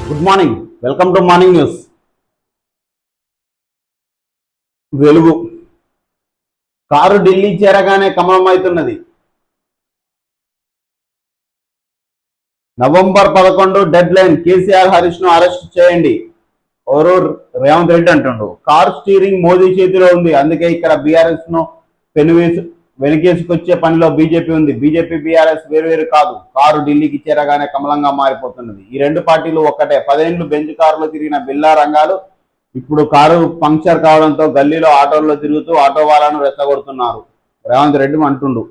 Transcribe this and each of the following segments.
Good morning, welcome to morning news. వెలుగు car Delhi చేరగానే కమలమవుతున్నది. November 11 deadline. KCR Harish ను అరెస్ట్ చేయండి. ఎవరు? రేవంత్ రెడ్డి అంటుండు. కారు స్టీరింగ్ మోదీ చేతిలో ఉంది, అందుకే ఇక్కడ బీఆర్ఎస్ ను వెనుకేసుకొచ్చే పనిలో బీజేపీ ఉంది. బీజేపీ బీఆర్ఎస్ వేరువేరు కాదు. కారు ఢిల్లీకి చేరగానే కమలంగా మారిపోతున్నది. ఈ రెండు పార్టీలు ఒక్కటే. 10 ఏళ్లు బెంచ్ కారులో తిరిగిన బిల్లా రంగాలు ఇప్పుడు కారు పంక్చర్ కావడంతో గల్లీలో ఆటోల్లో తిరుగుతూ ఆటో వాళ్ళను రెచ్చగొడుతున్నారు. రేవంత్ రెడ్డి అంటుండు.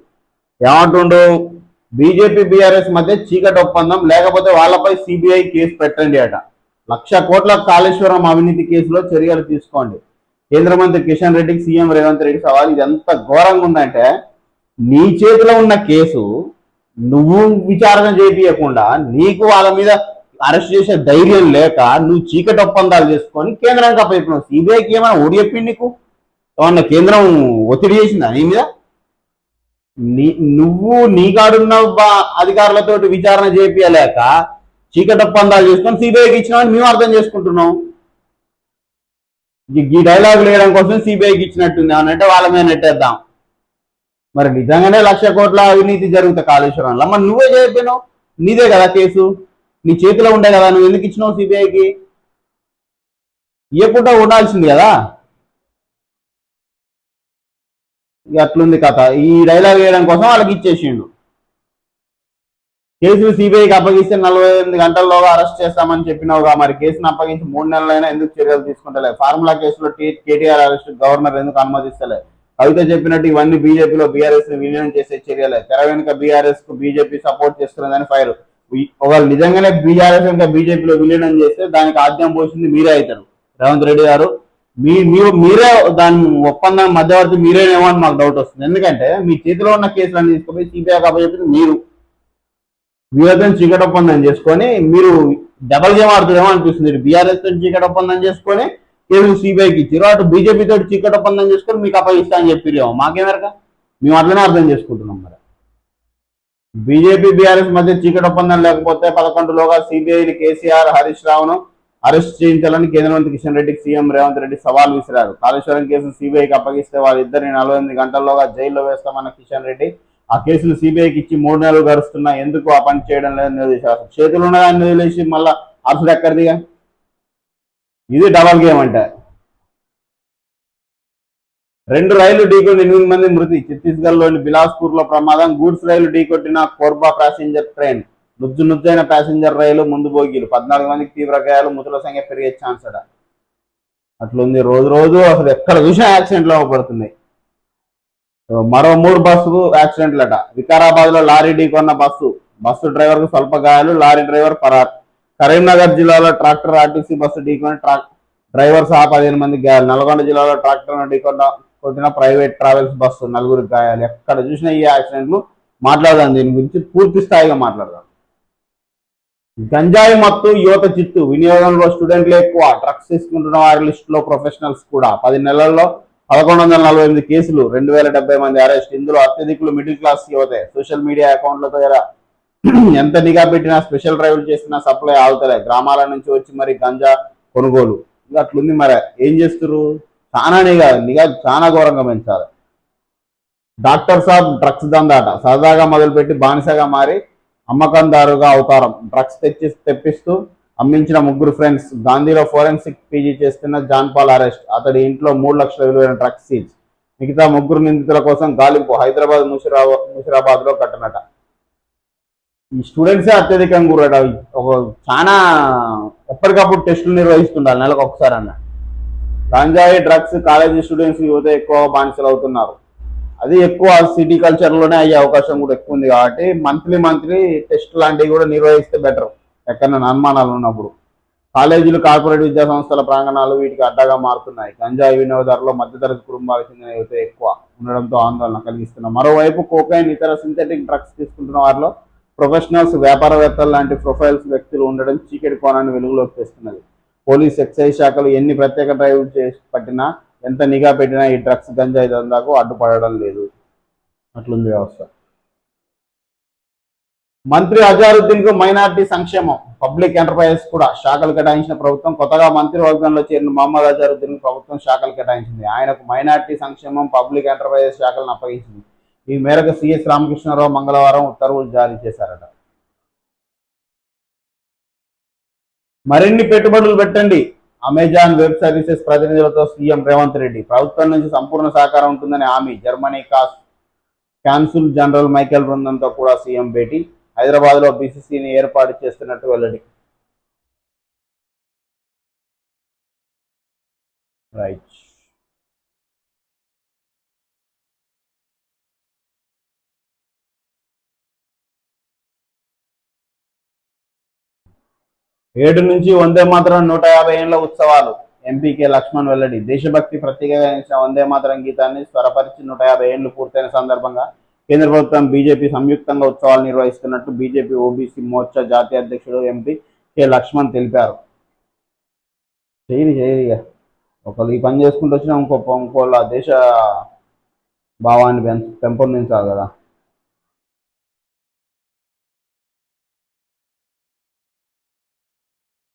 ఏమంటుండు? బీజేపీ బీఆర్ఎస్ మధ్య చీకటి ఒప్పందం, లేకపోతే వాళ్ళపై సిబిఐ కేసు పెట్టండి అట. 1,00,000 కోట్ల కాళేశ్వరం అవినీతి కేసులో చర్యలు తీసుకోండి. కేంద్ర మంత్రి కిషన్ రెడ్డికి సీఎం రేవంత్ రెడ్డి సవాల్. ఇది ఎంత ఘోరంగా ఉందంటే, నీ చేతిలో ఉన్న కేసు నువ్వు విచారణ చేయించకుండా నీకు వాళ్ళ మీద అరెస్ట్ చేసే ధైర్యం లేక నువ్వు చీకటి ఒప్పందాలు చేసుకొని కేంద్రానికి అప్పచెప్పినావు. సిబిఐకి ఏమైనా ఓడి చెప్పింది నీకు? ఏమన్నా కేంద్రం ఒత్తిడి చేసిందా నీ మీద? నువ్వు నీకాడున్న అధికారులతో విచారణ చేయించలేక చీకటి ఒప్పందాలు చేసుకొని సిబిఐకి ఇచ్చినామని మేము అర్థం చేసుకుంటున్నాం. ఈ డైలాగులు వేయడం కోసం సిబిఐకి ఇచ్చినట్టుంది అంటే వాళ్ళ మీద నెట్టేద్దాం. మరి నిజంగానే 1,00,000 కోట్ల అవినీతి జరుగుతా కాళేశ్వరంలో, మరి నువ్వే చెప్పినావు. నీదే కదా కేసు, నీ చేతిలో ఉండే కదా, నువ్వు ఎందుకు ఇచ్చినావు సిబిఐకి? ఇవ్వకుండా ఉండాల్సింది కదా. అట్లుంది కథ. ఈ డైలాగ్ వేయడం కోసం వాళ్ళకి ఇచ్చేసిండు. కేసును సిబిఐకి అప్పగిస్తే 48 గంటల్లోగా అరెస్ట్ చేస్తామని చెప్పినావుగా, మరి కేసును అప్పగించి 3 నెలలైనా ఎందుకు చర్యలు తీసుకుంటలే? ఫార్ములా కేసులో కేటీఆర్ అరెస్ట్ గవర్నర్ ఎందుకు అనుమతిస్తలే? కవిత చెప్పినట్టు ఇవన్నీ బీజేపీలో బీఆర్ఎస్ ని విలీనం చేసే చర్యలే. తెర వెనుక బీఆర్ఎస్ కు బీజేపీ సపోర్ట్ చేస్తున్నదని ఫైర్. ఒకవేళ నిజంగానే బీఆర్ఎస్ ఇంకా బీజేపీలో విలీనం చేస్తే దానికి ఆద్యం పోసింది మీరే అవుతారు. రేవంత్ రెడ్డి గారు, మీరే దాని ఒప్పందం మధ్యవర్తి మీరేనేమో అని మాకు డౌట్ వస్తుంది. ఎందుకంటే మీ చేతిలో ఉన్న కేసులన్నీ తీసుకుపోయి సిబిఐకి అప్పచెప్పింది మీరు. వీళ్ళతో చీకటి ఒప్పందం చేసుకొని మీరు డబల్ గేమ్ ఆడుతుందేమో అనిపిస్తుంది. బీఆర్ఎస్ తో చీకటి ఒప్పందం చేసుకొని కేసులు సిబిఐకి ఇచ్చారు, అటు బీజేపీ తోటి చీకటి ఒప్పందం చేసుకొని మీకు అప్పగిస్తా అని చెప్పిరేమో. మాకేమరక? మేము అట్లనే అర్థం చేసుకుంటున్నాం. మరి బీజేపీ బీఆర్ఎస్ మధ్య చీకటి ఒప్పందం లేకపోతే 11లోగా సిబిఐని కేసీఆర్ హరీష్ రావును అరెస్ట్ చేయించాలని కేంద్ర మంత్రి కిషన్ రెడ్డికి సీఎం రేవంత్ రెడ్డి సవాల్ విసిరారు. కాళేశ్వరం కేసును సిబిఐకి అప్పగిస్తే వాళ్ళిద్దరిని 48 గంటల్లోగా జైల్లో వేస్తామన్న కిషన్ రెడ్డి ఆ కేసులు సిబిఐకి ఇచ్చి 3 నెలలు గడుస్తున్నా ఎందుకు ఆ పని చేయడం లేదని నిలదీశారు. చేతులు ఉన్నదాన్ని నిలదీసి మళ్ళా అరెస్ట్ ఎక్కడిదిగా? ఇది డబల్ గేమ్ అంటే. 2 రైళ్లు ఢీకొని 8 మంది మృతి. ఛత్తీస్గఢ్లోని బిలాస్పూర్ లో ప్రమాదం. గూడ్స్ రైలు ఢీకొట్టిన కోర్బా ప్యాసింజర్ ట్రైన్. నుజ్జైన ప్యాసింజర్ రైలు ముందు బోగీలు. 14 మందికి తీవ్ర గాయాలు. మృతుల సంఖ్య పెరిగే ఛాన్స్ అట. అట్లుంది. రోజు రోజు అసలు ఎక్కడ చూసినా యాక్సిడెంట్లు అవ్వబడుతున్నాయి. మరో 3 బస్సు యాక్సిడెంట్లట. వికారాబాద్ లో లారీ ఢీకొన్న బస్సు డ్రైవర్ కు స్వల్ప గాయాలు. Lorry driver పరార్. కరీంనగర్ జిల్లాలో ట్రాక్టర్ ఆర్టీసీ బస్సు ఢీకొని డ్రైవర్ సహా 15 మంది గాయాలు. నల్గొండ జిల్లాలో ట్రాక్టర్ కొట్టిన ప్రైవేట్ ట్రావెల్స్ బస్సు 4 గాయాలు. ఎక్కడ చూసినా ఈ యాక్సిడెంట్లు. మాట్లాడదాం దీని గురించి, పూర్తి స్థాయిగా మాట్లాడదాం. గంజాయి మత్తు యువత చిత్తు. వినియోగంలో స్టూడెంట్లు ఎక్కువ. డ్రగ్స్ తీసుకుంటున్న వారి లిస్టులో ప్రొఫెషనల్స్ కూడా. 10 నెలల్లో 1148 కేసులు, 2070 మంది అరెస్ట్. ఇందులో అత్యధికులు మిడిల్ క్లాస్ యువతే. సోషల్ మీడియా అకౌంట్లతో ఎంత నిఘా పెట్టినా, స్పెషల్ డ్రైవ్లు చేసినా సప్లై ఆగుతలే. గ్రామాల నుంచి వచ్చి మరి గంజా కొనుగోలు. ఇంకా అట్లుంది. మరి ఏం చేస్తున్నారు? చాలా నిఘా చాలా ఘోరంగా పెంచాలి. డాక్టర్ సాబ్ డ్రగ్స్ దందాట. సరదాగా మొదలుపెట్టి బానిసగా మారి అమ్మకందారుగా అవతారం. డ్రగ్స్ తెప్పిస్తూ అమ్మించిన 3 ఫ్రెండ్స్. గాంధీలో ఫోరెన్సిక్ పీజీ చేస్తున్న జాన్ పాల్ అరెస్ట్. అతడి ఇంట్లో 3 లక్షల విలువైన డ్రగ్స్ సీజ్. మిగతా 3 నిందితుల కోసం గాలింపు. హైదరాబాద్ ముషిరాబాద్ లో కట్టనట. ఈ స్టూడెంట్సే అత్యధికంగా గురట. చాలా ఎప్పటికప్పుడు టెస్టులు నిర్వహిస్తుండాలి, నెలకు ఒకసారి అన్న. గంజాయి డ్రగ్స్ కాలేజీ స్టూడెంట్స్ యువత ఎక్కువ బానిసలు అవుతున్నారు. అది ఎక్కువ సిటీ కల్చర్లోనే అయ్యే అవకాశం కూడా ఎక్కువ ఉంది. కాబట్టి మంత్లీ టెస్ట్ లాంటివి కూడా నిర్వహిస్తే బెటర్, ఎక్కడైనా అనుమానాలు ఉన్నప్పుడు. కాలేజీలు, కార్పొరేట్ విద్యా సంస్థల ప్రాంగణాలు వీటికి అడ్డగా మారుతున్నాయి. గంజాయి వినియోగదారులు మధ్యతరగతి కుటుంబాలకు చెందిన యువత ఎక్కువ ఉండడంతో ఆందోళన కలిగిస్తున్నారు. మరోవైపు కోకైన్, ఇతర సింథటిక్ డ్రగ్స్ తీసుకుంటున్న వారిలో ప్రొఫెషనల్స్, వ్యాపారవేత్తలు లాంటి ప్రొఫైల్స్ వ్యక్తులు ఉండడం చీకటి కోణాన్ని వెలుగులోకి తెస్తున్నది. పోలీస్, ఎక్సైజ్ శాఖలు ఎన్ని ప్రత్యేక డ్రైవ్లు చేసి పట్టినా, ఎంత నిఘా పెట్టినా ఈ డ్రగ్స్, గంజాయి దందాకు అడ్డుపడడం లేదు. అట్లుంది వ్యవస్థ. మంత్రి అజారుద్దీన్ కు మైనార్టీ సంక్షేమం పబ్లిక్ ఎంటర్ప్రైజెస్ కూడా శాఖలు కేటాయించిన ప్రభుత్వం. కొత్తగా మంత్రివర్గంలో చేరిన మహమ్మద్ అజారుద్దీన్ ప్రభుత్వం శాఖలు కేటాయించింది. ఆయనకు మైనార్టీ సంక్షేమం పబ్లిక్ ఎంటర్ప్రైజెస్ శాఖలను అప్పగించింది. ఈ మేరకు సిఎస్ రామకృష్ణారావు మంగళవారం ఉత్తర్వులు జారీ చేశారట. మరిన్ని పెట్టుబడులు పెట్టండి, అమెజాన్ వెబ్ సర్వీసెస్ ప్రతినిధులతో సీఎం రేవంత్ రెడ్డి. ప్రభుత్వం నుంచి సంపూర్ణ సహకారం ఉంటుందని హామీ. జర్మనీ కాన్సుల్ జనరల్ మైకేల్ బృందంతో కూడా సీఎం భేటీ. హైదరాబాద్ లో బీసీసీని ఏర్పాటు చేస్తున్నట్టు వెల్లడి. రైట్. ఏడు నుంచి వందే మాతరం 150 ఏళ్ల ఉత్సవాలు. ఎంపీకే లక్ష్మణ్ వెల్లడి. దేశభక్తి ప్రత్యేకంగా వందే మాతరం గీతాన్ని స్వరపరిచి 150 ఏళ్లు పూర్తయిన సందర్భంగా కేంద్ర ప్రభుత్వం బీజేపీ సంయుక్తంగా ఉత్సవాలు నిర్వహిస్తున్నట్టు బీజేపీ ఓబీసీ మోర్చా జాతీయ అధ్యక్షుడు ఎంపీ కె లక్ష్మణ్ తెలిపారు. చేయరిగా ఒకళ్ళు ఈ పని చేసుకుంటూ వచ్చినా ఇంకోళ్ళ దేశ భావాన్ని పెంపొందించాలి కదా.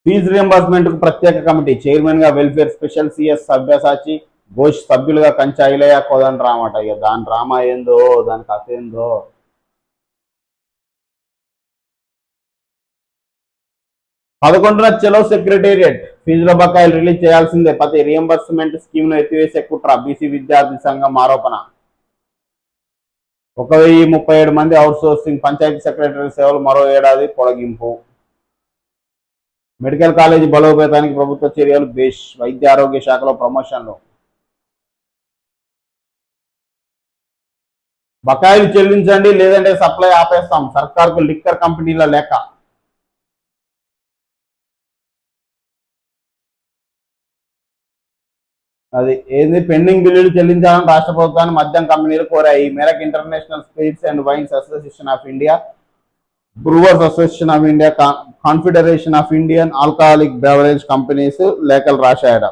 ఫీజు రియంబర్స్మెంట్ కు ప్రత్యేక కమిటీ. చైర్మన్ గా వెల్ఫేర్ స్పెషల్ సిఎస్ సభ్యసాచి ఘోష్, సభ్యులుగా కంచాయిలయ్య కోదండ రామట. ఇక దాని డ్రామా ఏందో, దాని కథ ఏందో. పదకొండున చెలో సెక్రటేరియట్. ఫీజుల బకాయిలు రిలీజ్ చేయాల్సిందే, ప్రతి రియంబర్స్మెంట్ స్కీమ్ ను ఎత్తివేసే కుట్ర. బీసీ విద్యార్థి సంఘం ఆరోపణ. 1037 మంది అవుట్ సోర్సింగ్ పంచాయతీ సెక్రటరీ సేవలు మరో ఏడాది పొడిగింపు. మెడికల్ కాలేజీ బలోపేతానికి ప్రభుత్వ చర్యలు. బేష్. వైద్య ఆరోగ్య శాఖలో ప్రమోషన్లు. బకాయిలు చెల్లించండి లేదంటే సప్లై ఆపేస్తాం, సర్కార్కు లిక్కర్ కంపెనీల లేఖ. అది ఏంది, పెండింగ్ బిల్లులు చెల్లించాలని రాష్ట్ర ప్రభుత్వాన్ని మద్యం కంపెనీలు కోరాయి. ఈ మేరకు international spirits and wines association of India, brewers association of India, confederation of Indian alcoholic beverage companies లేఖలు రాశాయట.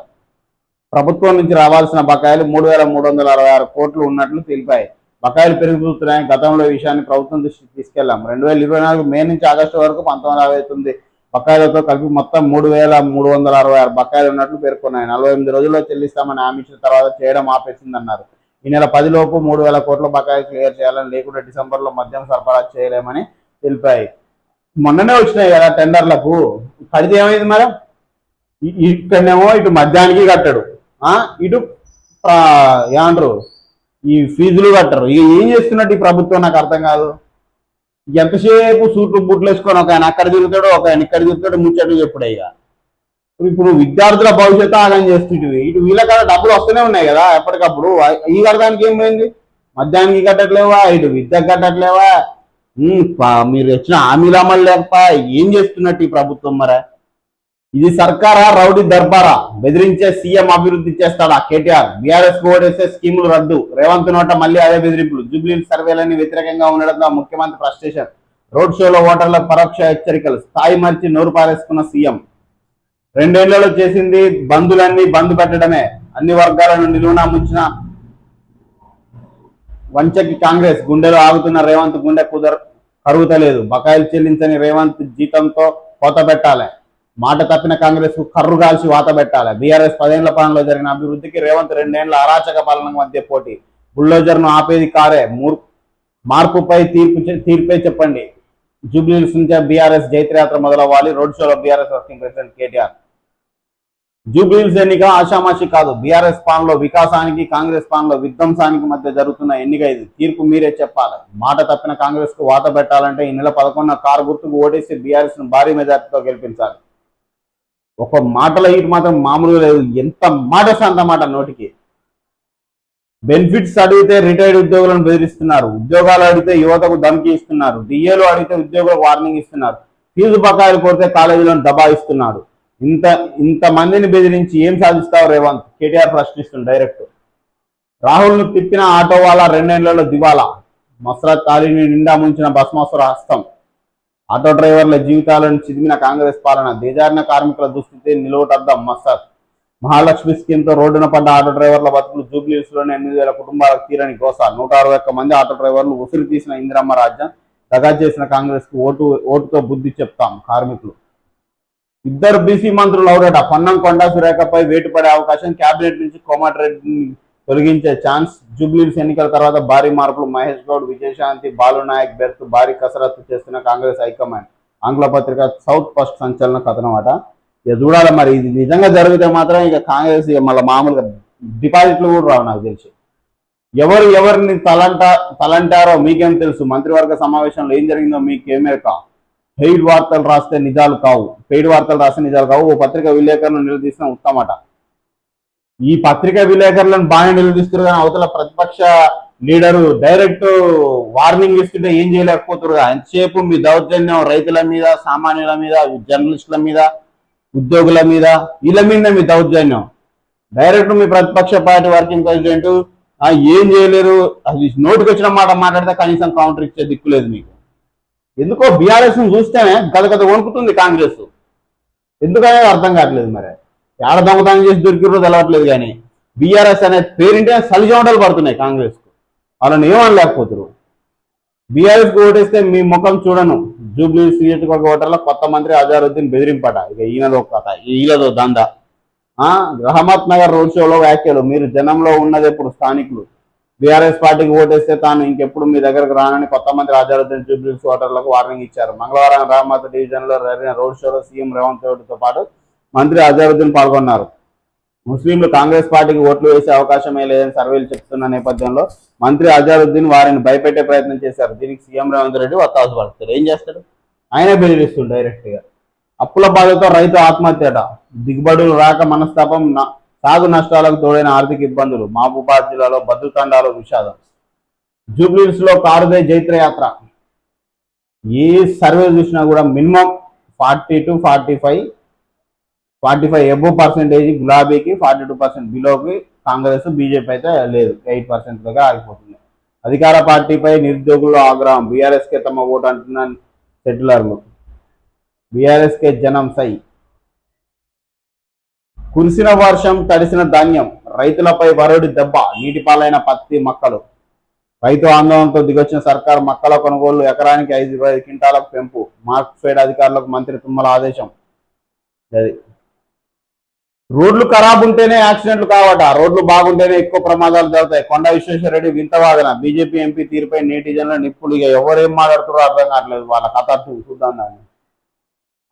ప్రభుత్వం నుంచి రావాల్సిన బకాయిలు 3,366 కోట్లు ఉన్నట్లు తెలిపాయి. బకాయిలు పెరుగుతున్నాయని గతంలో ఈ విషయాన్ని ప్రభుత్వం దృష్టికి తీసుకెళ్లాం. 2024 మే నుంచి ఆగస్టు వరకు 1969 బకాయిలతో కలిపి మొత్తం 3,366 బకాయిలు ఉన్నట్లు పేర్కొన్నాయి. 48 రోజుల్లో చెల్లిస్తామని హామీ ఇచ్చిన తర్వాత చేయడం ఆపేసిందన్నారు. ఈ నెల 10 లోపు 3,000 కోట్ల బకాయిలు క్లియర్ చేయాలని, లేకుంటే డిసెంబర్లో మద్యం సరఫరా చేయలేమని తెలిపాయి. మొన్ననే వచ్చినాయి కదా టెండర్లకు, కడితే ఏమైంది మరి? ఇక్కడనేమో ఇటు మద్యానికి కట్టడు, ఇటు ఏమంటారు ఈ ఫీజులు కట్టరు. ఇక ఏం చేస్తున్నట్టు ఈ ప్రభుత్వం నాకు అర్థం కాదు. ఎంతసేపు సూట్లు బుట్లు వేసుకొని ఒక ఆయన అక్కడ తిరుగుతాడు, ఒక ఆయన ఇక్కడ తిరుగుతాడు, ముచ్చట్లు చెప్పుడే. ఇక ఇప్పుడు విద్యార్థుల భవిష్యత్తు ఆగం చేస్తుంటివి. ఇటు వీళ్ళ కదా డబ్బులు వస్తూనే ఉన్నాయి కదా ఎప్పటికప్పుడు. ఈ కట్టడానికి ఏం పోయింది? మద్యానికి కట్టట్లేవా, ఇటు విద్యకు కట్టట్లేవా? మీరు వచ్చిన హామీలు అమలు లేకపో ఏం చేస్తున్నట్టు ఈ ప్రభుత్వం మరి? ఇది సర్కారా, రౌడీ దర్బారా? బెదిరించే సీఎం అభివృద్ధి చేస్తాడా కేటీఆర్? బీఆర్ఎస్ ఓడేసే స్కీములు రద్దు. రేవంత్ నోట మళ్ళీ అదే బెదిరింపులు. జూబ్లీ సర్వేలన్నీ వ్యతిరేకంగా ఉండడంతో ముఖ్యమంత్రి ఫ్రస్ట్రేషన్. రోడ్ షోలో ఓటర్లకు పరోక్ష హెచ్చరికలు. స్థాయి మరిచి నోరు పారేసుకున్న సీఎం. 2 ఏళ్లలో చేసింది బంధులన్నీ బంద్ పెట్టడమే. అన్ని వర్గాలను నిలువునా ముంచిన వంచకి కాంగ్రెస్. గుండెలో ఆగుతున్న రేవంత్ గుండె కరుగుతలేదు. బకాయిలు చెల్లించని రేవంత్ జీతంతో కోత పెట్టాలి. మాట తప్పిన కాంగ్రెస్ కు కర్రు కాల్చి వాత పెట్టాలి. బీఆర్ఎస్ 10 ఏళ్ల పాలనలో జరిగిన అభివృద్ధికి రేవంత్ 2 ఏళ్ల అరాచక పాలన మధ్య పోటీ. బుల్డోజర్ ను ఆపేది కారే. మార్పుపై తీర్పే చెప్పండి. జూబ్లీహిల్స్ నుంచి బీఆర్ఎస్ జైత్రయాత్ర మొదలవ్వాలి. రోడ్ షోలో BRS working president KTR. Jubilee Hills ఎన్నిక ఆషామాషి కాదు. బీఆర్ఎస్ పాలనలో వికాసానికి, కాంగ్రెస్ పాలనలో విధ్వంసానికి మధ్య జరుగుతున్న ఎన్నిక ఇది. తీర్పు మీరే చెప్పాలి. మాట తప్పిన కాంగ్రెస్ కు వాత పెట్టాలంటే ఈ నెల 11న కారు గుర్తుకు ఓటేసి బీఆర్ఎస్ ను భారీ మెజార్టీతో గెలిపించాలి. ఒక మాటల హీట్ మాత్రం మామూలుగా లేదు. ఎంత మాట అంత మాట నోటికి. బెనిఫిట్స్ అడిగితే రిటైర్డ్ ఉద్యోగులను బెదిరిస్తున్నారు. ఉద్యోగాలు అడిగితే యువతకు ధమ్కి ఇస్తున్నారు. డిఏలు అడిగితే ఉద్యోగులకు వార్నింగ్ ఇస్తున్నారు. ఫీజు బకాయిలు కోరితే కాలేజీలను దబాయిస్తున్నాడు. ఇంతమందిని బెదిరించి ఏం సాధిస్తావు రేవంత్? కేటీఆర్ ప్రశ్నిస్తుంది డైరెక్ట్. రాహుల్ ను తిప్పిన ఆటో వాళ్ళ 2 ఏళ్లలో దివాలా. మసరత్ అలీని నిండా ముంచిన భస్మాసుర హస్తం. ఆటో డ్రైవర్ల జీవితాలను చిదిమిన కాంగ్రెస్ పాలన. దిగజారిన కార్మికుల దుస్థితి నిలువటద్దం. మహాలక్ష్మి స్కీమ్ తో రోడ్డున పడ్డ ఆటో డ్రైవర్ల బతుకులు. జూబ్లీహిల్స్ లోని 8,000 కుటుంబాలకు తీరని గోస. 161 మంది ఆటో డ్రైవర్లు ఉసిరి తీసిన ఇందిరమ్మ రాజ్యం. దగా చేసిన కాంగ్రెస్ కు ఓటుతో బుద్ధి చెప్తాం కార్మికులు. ఇద్దరు బీసీ మంత్రులు అవురట. పొన్నం కొండ సురేఖపై వేటు పడే అవకాశం, కేబినెట్ నుంచి కోమటిరెడ్డిని తొలగించే ఛాన్స్. జూబ్లీహిల్స్ ఎన్నికల తర్వాత భారీ మార్పులు, మహేష్ గౌడ్, విజయశాంతి, బాలునాయక్ బెర్త్ భారీ కసరత్తు చేస్తున్న కాంగ్రెస్ హైకమాండ్. ఆంగ్ల పత్రిక సౌత్ ఫస్ట్ సంచలన కథనం అట. ఇక చూడాలి మరి, ఇది నిజంగా జరిగితే మాత్రం ఇక కాంగ్రెస్ మళ్ళీ మామూలుగా డిపాజిట్లు కూడా రావు నాకు తెలిసి. ఎవరిని తలంటారో మీకేం తెలుసు? మంత్రివర్గ సమావేశంలో ఏం జరిగిందో మీకేమేరక? పెయిడ్ వార్తలు రాస్తే నిజాలు కావు. ఓ పత్రిక విలేకరులను నిలదీసిన ఉత్తమట. ఈ పత్రిక విలేకరులను బాగా నిలదీస్తారు కానీ అవతల ప్రతిపక్ష లీడరు డైరెక్ట్ వార్నింగ్ ఇస్తుంటే ఏం చేయలేకపోతారు. ఎంతసేపు మీ దౌర్జన్యం రైతుల మీద, సామాన్యుల మీద, జర్నలిస్టుల మీద, ఉద్యోగుల మీద, వీళ్ళ మీద మీ దౌర్జన్యం. డైరెక్ట్ మీ ప్రతిపక్ష పార్టీ వర్కింగ్ ప్రెసిడెంట్ ఏం చేయలేరు. అది నోటికి వచ్చిన మాట మాట్లాడితే కనీసం కౌంటర్ ఇచ్చే దిక్కులేదు మీకు. ఎందుకో బీఆర్ఎస్ ను చూస్తేనే గద వణుకుతుంది కాంగ్రెస్. ఎందుకనేది అర్థం కావట్లేదు. మరి ఏడ దొంగతనం చేసి దొరికిరో తెలవట్లేదు. కానీ బీఆర్ఎస్ అనే పేరింటే సలిజోండలు పడుతున్నాయి కాంగ్రెస్ కు. వాళ్ళని ఏమనలేకపోతారు. బీఆర్ఎస్ కు ఓటేస్తే మీ ముఖం చూడను. జూబ్లీహిల్స్ నియోజకవర్గ ఓటర్ల కొత్త మంత్రి అజారుద్దీన్ బెదిరింపట. ఇక ఈయనదో కథ, ఈయనదో దందా. రహమత్ నగర్ రోడ్ షోలో వ్యాఖ్యలు. మీరు జనంలో ఉన్నది ఎప్పుడు స్థానికులు. బీఆర్ఎస్ పార్టీకి ఓటేస్తే తాను ఇంకెప్పుడు మీ దగ్గరకు రానని కొత్త మంత్రి అజారుద్దీన్ జూబ్లీహిల్స్ ఓటర్లకు వార్నింగ్ ఇచ్చారు. మంగళవారం రహమత్ డివిజన్ లో జరిగిన రోడ్ షోలో సీఎం రేవంత్ రెడ్డితో పాటు మంత్రి అజారుద్దీన్ పాల్గొన్నారు. ముస్లింలు కాంగ్రెస్ పార్టీకి ఓట్లు వేసే అవకాశమే లేదని సర్వేలు చెప్తున్న నేపథ్యంలో మంత్రి అజారుద్దీన్ వారిని భయపెట్టే ప్రయత్నం చేశారు. దీనికి సీఎం రేవంత్ రెడ్డి వత్తాసు పడుతారు. ఏం చేస్తాడు? ఆయనే బెదిరిస్తుంది డైరెక్ట్ గా. అప్పుల బాధతో రైతు ఆత్మహత్యట. దిగుబడులు రాక మనస్తాపం, సాగు నష్టాలకు తోడైన ఆర్థిక ఇబ్బందులు. మహబూబాబాద్ జిల్లాలో బద్దుతండాలో విషాదం. జూబ్లీహిల్స్ లో కారుదే జైత్రయాత్ర. ఏ సర్వే చూసినా కూడా మినిమం 40 to 45 ఎబో పర్సెంటేజ్ గులాబీకి, 42% బిలోకి కాంగ్రెస్, బీజేపీ అయితే లేదు. 8% దాకా ఆగిపోతుంది. అధికార పార్టీపై నిరుద్యోగుల్లో ఆగ్రహం. బీఆర్ఎస్కే తమ ఓటు అంటున్న సెటిలర్లు. బీఆర్ఎస్కే జనం సై. కురిసిన వర్షం, తడిసిన ధాన్యం. రైతులపై వరుడి దెబ్బ. నీటిపాలైన పత్తి మొక్కలు. రైతు ఆందోళనతో దిగొచ్చిన సర్కార్ మొక్కల కొనుగోలు ఎకరానికి 5 క్వింటాలకు పెంపు. మార్క్ఫెడ్ అధికారులకు మంత్రి తుమ్మల ఆదేశం. రోడ్లు ఖరాబ్ ఉంటేనే యాక్సిడెంట్లు కావట. రోడ్లు బాగుంటేనే ఎక్కువ ప్రమాదాలు జరుగుతాయి. కొండ విశ్వేశ్వరరెడ్డి వింత వాదన. బీజేపీ ఎంపీ తీరుపై నేటిజన్ల నిప్పులు. ఇక ఎవరేం మాట్లాడుతారో అర్థం కావట్లేదు. వాళ్ళ కథ చూద్దాం. దాన్ని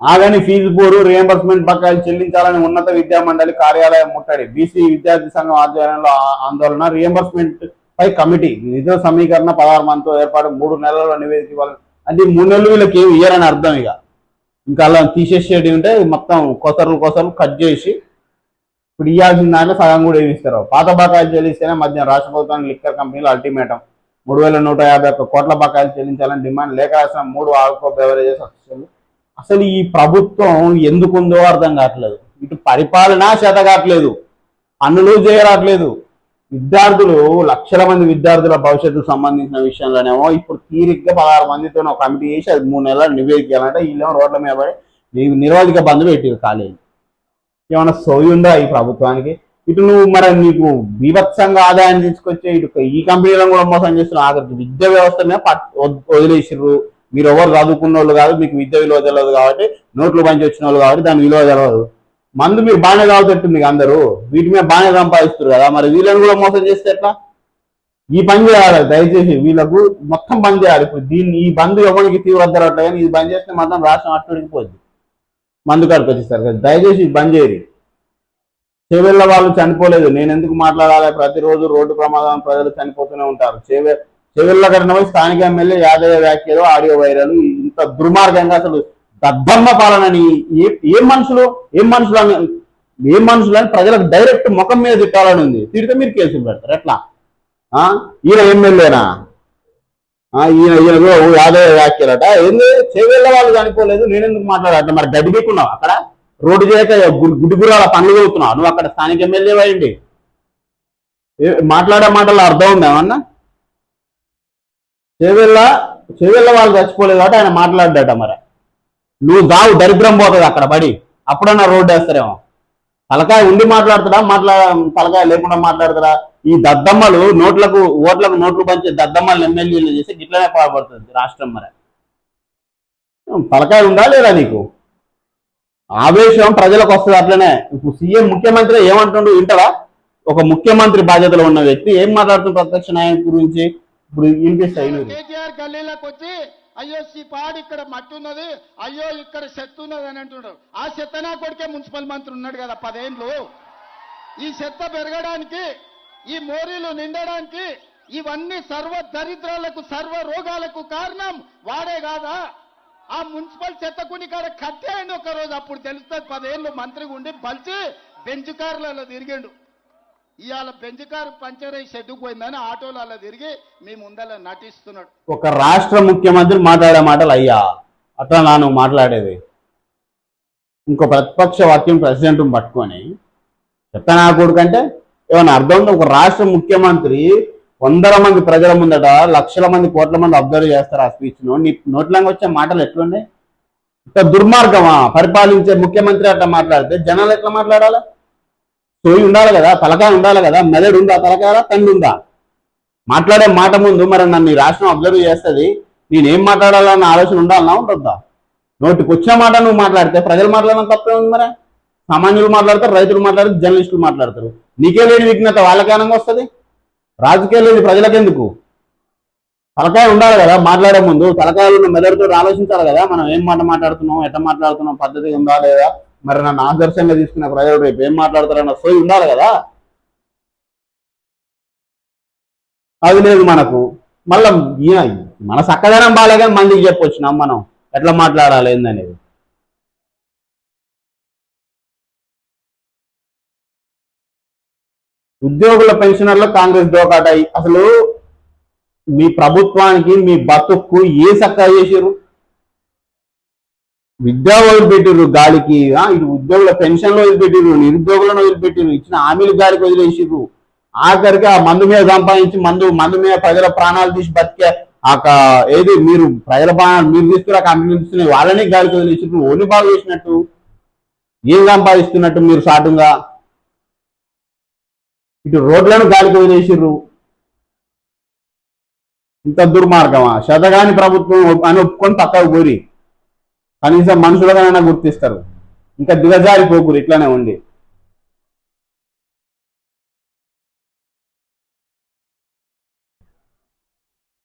ఆగని ఫీజు పోరు, రియంబర్స్మెంట్ బకాయిలు చెల్లించాలని ఉన్నత విద్యా మండలి కార్యాలయం ముట్టడి. బీసీ విద్యార్థి సంఘం ఆధ్వర్యంలో ఆందోళన. రియంబర్స్మెంట్ పై కమిటీ. నిధుల సమీకరణ 16 మందితో ఏర్పాటు. 3 నెలల్లో నివేదిక ఇవ్వాలి. అంటే 3 నెలలు వీళ్ళకి ఏమి ఇయ్యారని అర్థం. ఇంకా అలా తీసేసేటి ఉంటే మొత్తం కొసరు కట్ చేసి ఇప్పుడు ఇవ్వాల్సిన దాంట్లో సగం కూడా ఏమిస్తారు. పాత బకాయిలు చెల్లిస్తేనే మధ్య రాష్ట్ర ప్రభుత్వానికి లిక్కర్ కంపెనీలు అల్టిమేటం. 3,151 కోట్ల బకాయిలు చెల్లించాలని డిమాండ్. లేఖ రాసిన 3 ఆల్కో బెవరేజెస్ అసోసియేషన్లు. అసలు ఈ ప్రభుత్వం ఎందుకుందో అర్థం కావట్లేదు. ఇటు పరిపాలన చేత కావట్లేదు, పనులు చేయరాట్లేదు. విద్యార్థులు, లక్షల మంది విద్యార్థుల భవిష్యత్తుకు సంబంధించిన విషయంలోనేమో ఇప్పుడు తీరిగ్గా 16 మందితో ఒక కమిటీ చేసి అది 3 నెలలు నివేదించాలంటే వీళ్ళేమో రోడ్ల మీద పడి నిరోధిక బంధు పెట్టారు కాలేజీ. ఏమైనా సోయి ఉందా ఈ ప్రభుత్వానికి? ఇటు నువ్వు మరి నీకు బీభత్సంగా ఆదాయం తీసుకొచ్చే ఇటు ఈ కంపెనీలను కూడా మోసం చేస్తున్న ఆఖరికి విద్యా వ్యవస్థనే వదిలేసిర్రు. మీరు ఎవరు చదువుకున్న వాళ్ళు కాదు, మీకు విద్య విలువ తెలియదు కాబట్టి, నోట్లు పంచి వచ్చిన వాళ్ళు కాబట్టి దాని విలువ తెలియదు. మందు మీరు బాగానే తాగుతట్టు మీకు అందరూ వీటి మీద బాగానే సంపాదిస్తారు కదా, మరి వీళ్ళని కూడా మోసం చేస్తే ఎట్లా? ఈ పని చేయాలి దయచేసి, వీళ్ళకు మొత్తం బంద్ చేయాలి. ఇప్పుడు ఈ బంద్ ఎవరికి తీవ్రత జరగట్లేదు కానీ ఇది బంద్ చేస్తే మాత్రం రాష్ట్రం అట్టుడికిపోద్ది. మందు కాడికి వచ్చేస్తారు కదా, దయచేసి బంద్ చేయరు. చేవెళ్ళ వాళ్ళు చనిపోలేదు, నేను ఎందుకు మాట్లాడాలి? ప్రతిరోజు రోడ్డు ప్రమాదం, ప్రజలు చనిపోతూనే ఉంటారు. చేవెళ్ళ ఘటనపై స్థానిక ఎమ్మెల్యే యాదయ్య వ్యాఖ్యలు ఆడియో వైరల్. ఇంత దుర్మార్గంగా అసలు దద్దమ్మ పాలనని ఏం మనుషులు అని ప్రజలకు డైరెక్ట్ ముఖం మీద తిట్టాలని ఉంది. తిడితే మీరు కేసులు పెడతారు ఎట్లా? ఈయన ఎమ్మెల్యేనా? ఈయన యాదయ్య వ్యాఖ్యలట. ఏంది చేవెళ్ళ వాళ్ళు చనిపోలేదు, నేనెందుకు మాట్లాడాలి? మరి గడ్డి పెట్టుకున్నావు అక్కడ, రోడ్డు చేయక గుడిగురాల పనులు చదువుతున్నావు నువ్వు అక్కడ స్థానిక ఎమ్మెల్యే అయ్యండి. మాట్లాడే మాటల్లో అర్థం ఉంది ఏమన్నా? చేవెళ్ళ వాళ్ళు చచ్చిపోలేదు కాబట్టి ఆయన మాట్లాడ్డాట. మరి నువ్వు దావు దరిద్రం పోతుంది అక్కడ పడి, అప్పుడన్నా రోడ్డు వేస్తారేమో. తలకాయ ఉండి మాట్లాడుతాడా, తలకాయ లేకుండా మాట్లాడతారా? ఈ దద్దమ్మలు ఓట్లకు నోట్లు పంచే దద్దమ్మలు ఎమ్మెల్యేలు చేసి గిట్లనే పాల్పడుతుంది రాష్ట్రం. మరి తలకాయ ఉందా లేదా నీకు? ఆవేశం ప్రజలకు వస్తుంది అట్లనే. ఇప్పుడు సీఎం ముఖ్యమంత్రి ఏమంటుండు వింటారా? ఒక ముఖ్యమంత్రి బాధ్యతలో ఉన్న వ్యక్తి ఏం మాట్లాడుతున్న ప్రత్యక్ష న్యాయం గురించి ఇప్పుడు వినిపిస్తాయి. కేటీఆర్ గల్లీలోకి వచ్చి అయ్యో ఈ పాడు ఇక్కడ మట్టి ఉన్నది, అయ్యో ఇక్కడ చెత్త ఉన్నది అని అంటున్నాడు. ఆ చెత్త నా కొడుకే మున్సిపల్ మంత్రి ఉన్నాడు కదా 10 ఏళ్ళు. ఈ చెత్త పెరగడానికి, ఈ మోరీలు నిండడానికి, ఇవన్నీ సర్వ దరిద్రాలకు సర్వ రోగాలకు కారణం వాడే కాదా? ఆ మున్సిపల్ చెత్తకుని కాడ కట్టేయండి ఒక రోజు, అప్పుడు తెలుస్తుంది. 10 ఏళ్ళు మంత్రిగా ఉండి బలిచి బెంచ్ కార్లలో తిరిగిండు. ఇవాళ బెంచ్ కారు పంచర్ అయి షెడ్డుకు పోయిందని ఆటోలలో తిరిగి మీ ముందర నటిస్తున్నాడు. ఒక రాష్ట్ర ముఖ్యమంత్రి మాట్లాడే మాటలు అయ్యా అట్లా నాను మాట్లాడేది. ఇంకో ప్రతిపక్ష వాక్యం ప్రెసిడెంట్ పట్టుకొని చెప్తానా కొడుకంటే ఏమన్నా అర్థం ఉంది? ఒక రాష్ట్ర ముఖ్యమంత్రి 100 మంది ప్రజల ముందట లక్షల మంది కోట్ల మంది అబ్జర్వ్ చేస్తారు ఆ స్పీచ్ ను. నీ నోట్లంగా వచ్చే మాటలు ఎట్లున్నాయి? ఇంత దుర్మార్గమా? పరిపాలించే ముఖ్యమంత్రి అట్లా మాట్లాడితే జనాలు ఎట్లా మాట్లాడాలి? సోయి ఉండాలి కదా, తలకాయ ఉండాలి కదా, మెదడు ఉందా, తలకాయ తండ్రి ఉందా? మాట్లాడే మాట ముందు మరి నన్ను ఈ రాష్ట్రం అబ్జర్వ్ చేస్తుంది, నేనేం మాట్లాడాలన్న ఆలోచన ఉండాలన్నా ఉంటుందా? నోటికి వచ్చే మాట నువ్వు మాట్లాడితే ప్రజలు మాట్లాడడం తప్పే ఉంది. మరి సామాన్యులు మాట్లాడతారు, రైతులు మాట్లాడతారు, జర్నలిస్టులు మాట్లాడతారు. నీకే లేని విఘ్నత వాళ్ళకేనంగా వస్తుంది. రాజకీయాలు లేని ప్రజలకెందుకు? తలకాయ ఉండాలి కదా, మాట్లాడే ముందు తలకాయలు ఉన్న మెదడుతో ఆలోచించాలి కదా. మనం ఏం మాట మాట్లాడుతున్నాం, ఎట్లా మాట్లాడుతున్నాం, పద్ధతి ఉందా లేదా, మరి నన్ను ఆదర్శంగా తీసుకున్న ప్రజలు రేపు ఏం మాట్లాడతారన్న సోయి ఉండాలి కదా. అది లేదు మనకు. మళ్ళా మన చక్కదనం బాగాలేగా మందికి చెప్పొచ్చినాం మనం ఎట్లా మాట్లాడాలి ఏందనేది. ఉద్యోగుల పెన్షనర్లు కాంగ్రెస్ దోకాటాయి. అసలు మీ ప్రభుత్వానికి మీ బతుక్కు ఏ చక్కగా చేసారు? విద్యా వదిలిపెట్టిర్రు గాలికి, ఇటు ఉద్యోగుల పెన్షన్లు వదిలిపెట్టిర్రు, నిరుద్యోగులను వదిలిపెట్టిర్రు, ఇచ్చిన హామీలు గాలికి వదిలేసిర్రు. ఆఖరికి ఆ మందు మీద సంపాదించి మందు మీద ప్రజల ప్రాణాలు తీసి బతికే ఏది మీరు ప్రజల ప్రాణాలు మీరు తీసుకురా కంపెనీలు తీసుకునే వాళ్ళని గాలికి వదిలేసిర్రు. ఓని బాగు చేసినట్టు ఏం సంపాదిస్తున్నట్టు మీరు సాటుగా ఇటు రోడ్లను గాలికి వదిలేసిర్రు. ఇంత దుర్మార్గమా? శతగాని ప్రభుత్వం అని ఒప్పుకొని పక్కకు పోరి, కనీసం మనుషులుగానైనా గుర్తిస్తారు. ఇంకా దిగజారిపోకురు ఇట్లానే ఉండి.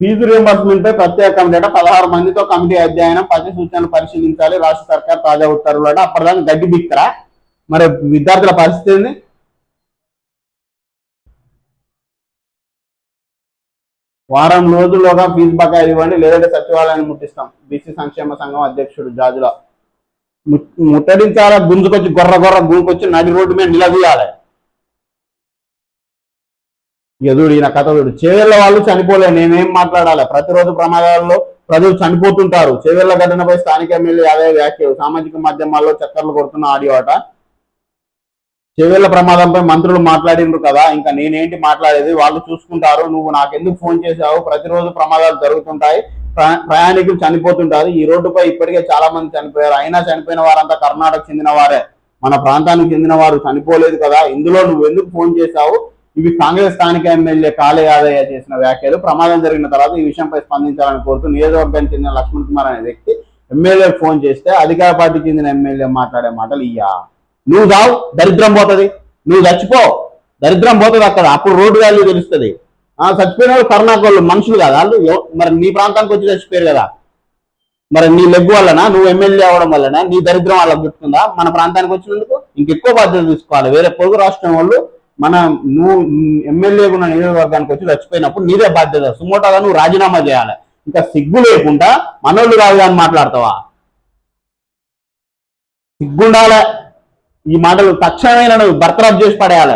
ఫీజు రియంబర్స్మెంట్ పై ప్రత్యేక కమిటీ 16 మందితో కమిటీ అధ్యయనం, 10 సూచనలు పరిశీలించాలి రాష్ట్ర సర్కార్ తాజా ఉత్తర్వులు. అప్పటిదాకా గడ్డి బిక్తరా? మరి విద్యార్థుల పరిస్థితి ఏంది? వారం రోజుల్లోగా ఫీజు బకాయిలు ఇవ్వండి, లేదంటే సచివాలయాన్ని ముట్టిస్తాం. బీసీ సంక్షేమ సంఘం అధ్యక్షుడు జాజుల. ముట్టడించాలా, గుంజుకొచ్చి గొర్ర గుంకొచ్చి నడి రోడ్డు మీద నిలదీయాలి. ఎదుడు ఈయన కథ చూడు. చేవెళ్ళ వాళ్ళు చనిపోలే, నేనేం మాట్లాడాలి? ప్రతిరోజు ప్రమాదాల్లో ప్రజలు చనిపోతుంటారు. చేవెళ్ళ ఘటనపై స్థానిక ఎమ్మెల్యే అదే వ్యాఖ్యలు. సామాజిక మాధ్యమాల్లో చక్కర్లు కొడుతున్న ఆడియో అట. చేవెళ్ళ ప్రమాదంపై మంత్రులు మాట్లాడిండ్రు కదా, ఇంకా నేనేంటి మాట్లాడేది? వాళ్ళు చూసుకుంటారు. నువ్వు నాకెందుకు ఫోన్ చేశావు? ప్రతిరోజు ప్రమాదాలు జరుగుతుంటాయి, ప్రయాణికులు చనిపోతుంటారు. ఈ రోడ్డుపై ఇప్పటికే చాలా మంది చనిపోయారు. అయినా చనిపోయిన వారంతా కర్ణాటక చెందిన వారే, మన ప్రాంతానికి చెందిన వారు చనిపోలేదు కదా. ఇందులో నువ్వు ఎందుకు ఫోన్ చేశావు? ఇవి కాంగ్రెస్ స్థానిక ఎమ్మెల్యే కాళే యాదయ్య చేసిన వ్యాఖ్యలు. ప్రమాదం జరిగిన తర్వాత ఈ విషయంపై స్పందించాలని కోరుతూ నియోజకవర్గానికి చెందిన లక్ష్మణ్ కుమార్ అనే వ్యక్తి ఎమ్మెల్యేకి ఫోన్ చేస్తే అధికార పార్టీకి చెందిన ఎమ్మెల్యే మాట్లాడే మాటలు ఇయ్యా. నువ్వు చావు, దరిద్రం పోతుంది. నువ్వు చచ్చిపో, దరిద్రం పోతుంది అక్కడ. అప్పుడు రోడ్డు వాల్యూ తెలుస్తుంది. చచ్చిపోయిన వాళ్ళు కర్ణాటక వాళ్ళు మనుషులు కదా వాళ్ళు. మరి నీ ప్రాంతానికి వచ్చి చచ్చిపోయారు కదా, మరి నీ లెగ్గు వల్లనా, నువ్వు ఎమ్మెల్యే అవడం వల్లనా నీ దరిద్రం వాళ్ళకి గుర్తుందా? మన ప్రాంతానికి వచ్చినందుకు ఇంకెక్కువ బాధ్యత తీసుకోవాలి. వేరే పొరుగు రాష్ట్రం వాళ్ళు నువ్వు ఎమ్మెల్యేగా ఉన్న నియోజకవర్గానికి వచ్చి చచ్చిపోయినప్పుడు నీదే బాధ్యత. సుమోటోగా నువ్వు రాజీనామా చేయాలి. ఇంకా సిగ్గు లేకుండా మనోళ్ళు రాదు అని మాట్లాడతావా? సిగ్గుండాలే. ఈ మాటలు తక్షణమే నన్ను బర్తరఫ్ చేసి పడేయాలి,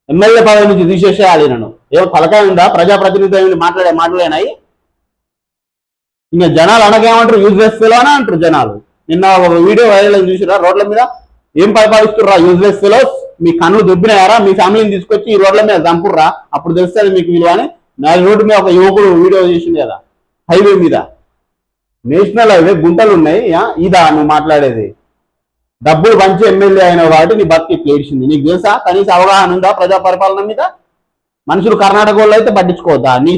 ఎమ్మెల్యే పదవి నుంచి తీసేసేయాలి. నన్ను ఏమో తలకాయ ఉందా? ప్రజాప్రతినిధి మాట్లాడే మాటలేనాయి? ఇంకా జనాలు అనకేమంటారు? యూజ్లెస్ ఫెలో అని అంటారు జనాలు. నిన్న ఒక వీడియో వైరల్ చూసిరా, రోడ్ల మీద ఏం పరిపాలిస్తుర్రా యూజ్లెస్ ఫెలోస్. మీ కన్ను దొబ్బినాయారా? మీ ఫ్యామిలీని తీసుకొచ్చి ఈ రోడ్ల మీద చంపుర్రా? అప్పుడు తెలుస్తుంది మీకు విలువ అని. నా రోడ్డు మీద ఒక యువకుడు వీడియో చేసింది కదా, హైవే మీద, నేషనల్ హైవే, గుంటలు ఉన్నాయి. ఇదా నువ్వు మాట్లాడేది? డబ్బులు పంచి ఎమ్మెల్యే అయిన కాబట్టి నీ బతికి ఏడిచింది. నీకు తెలుసా? కనీస అవగాహన ఉందా ప్రజా పరిపాలన మీద? మనుషులు కర్ణాటక వాళ్ళు అయితే పట్టించుకోవద్దా? నీ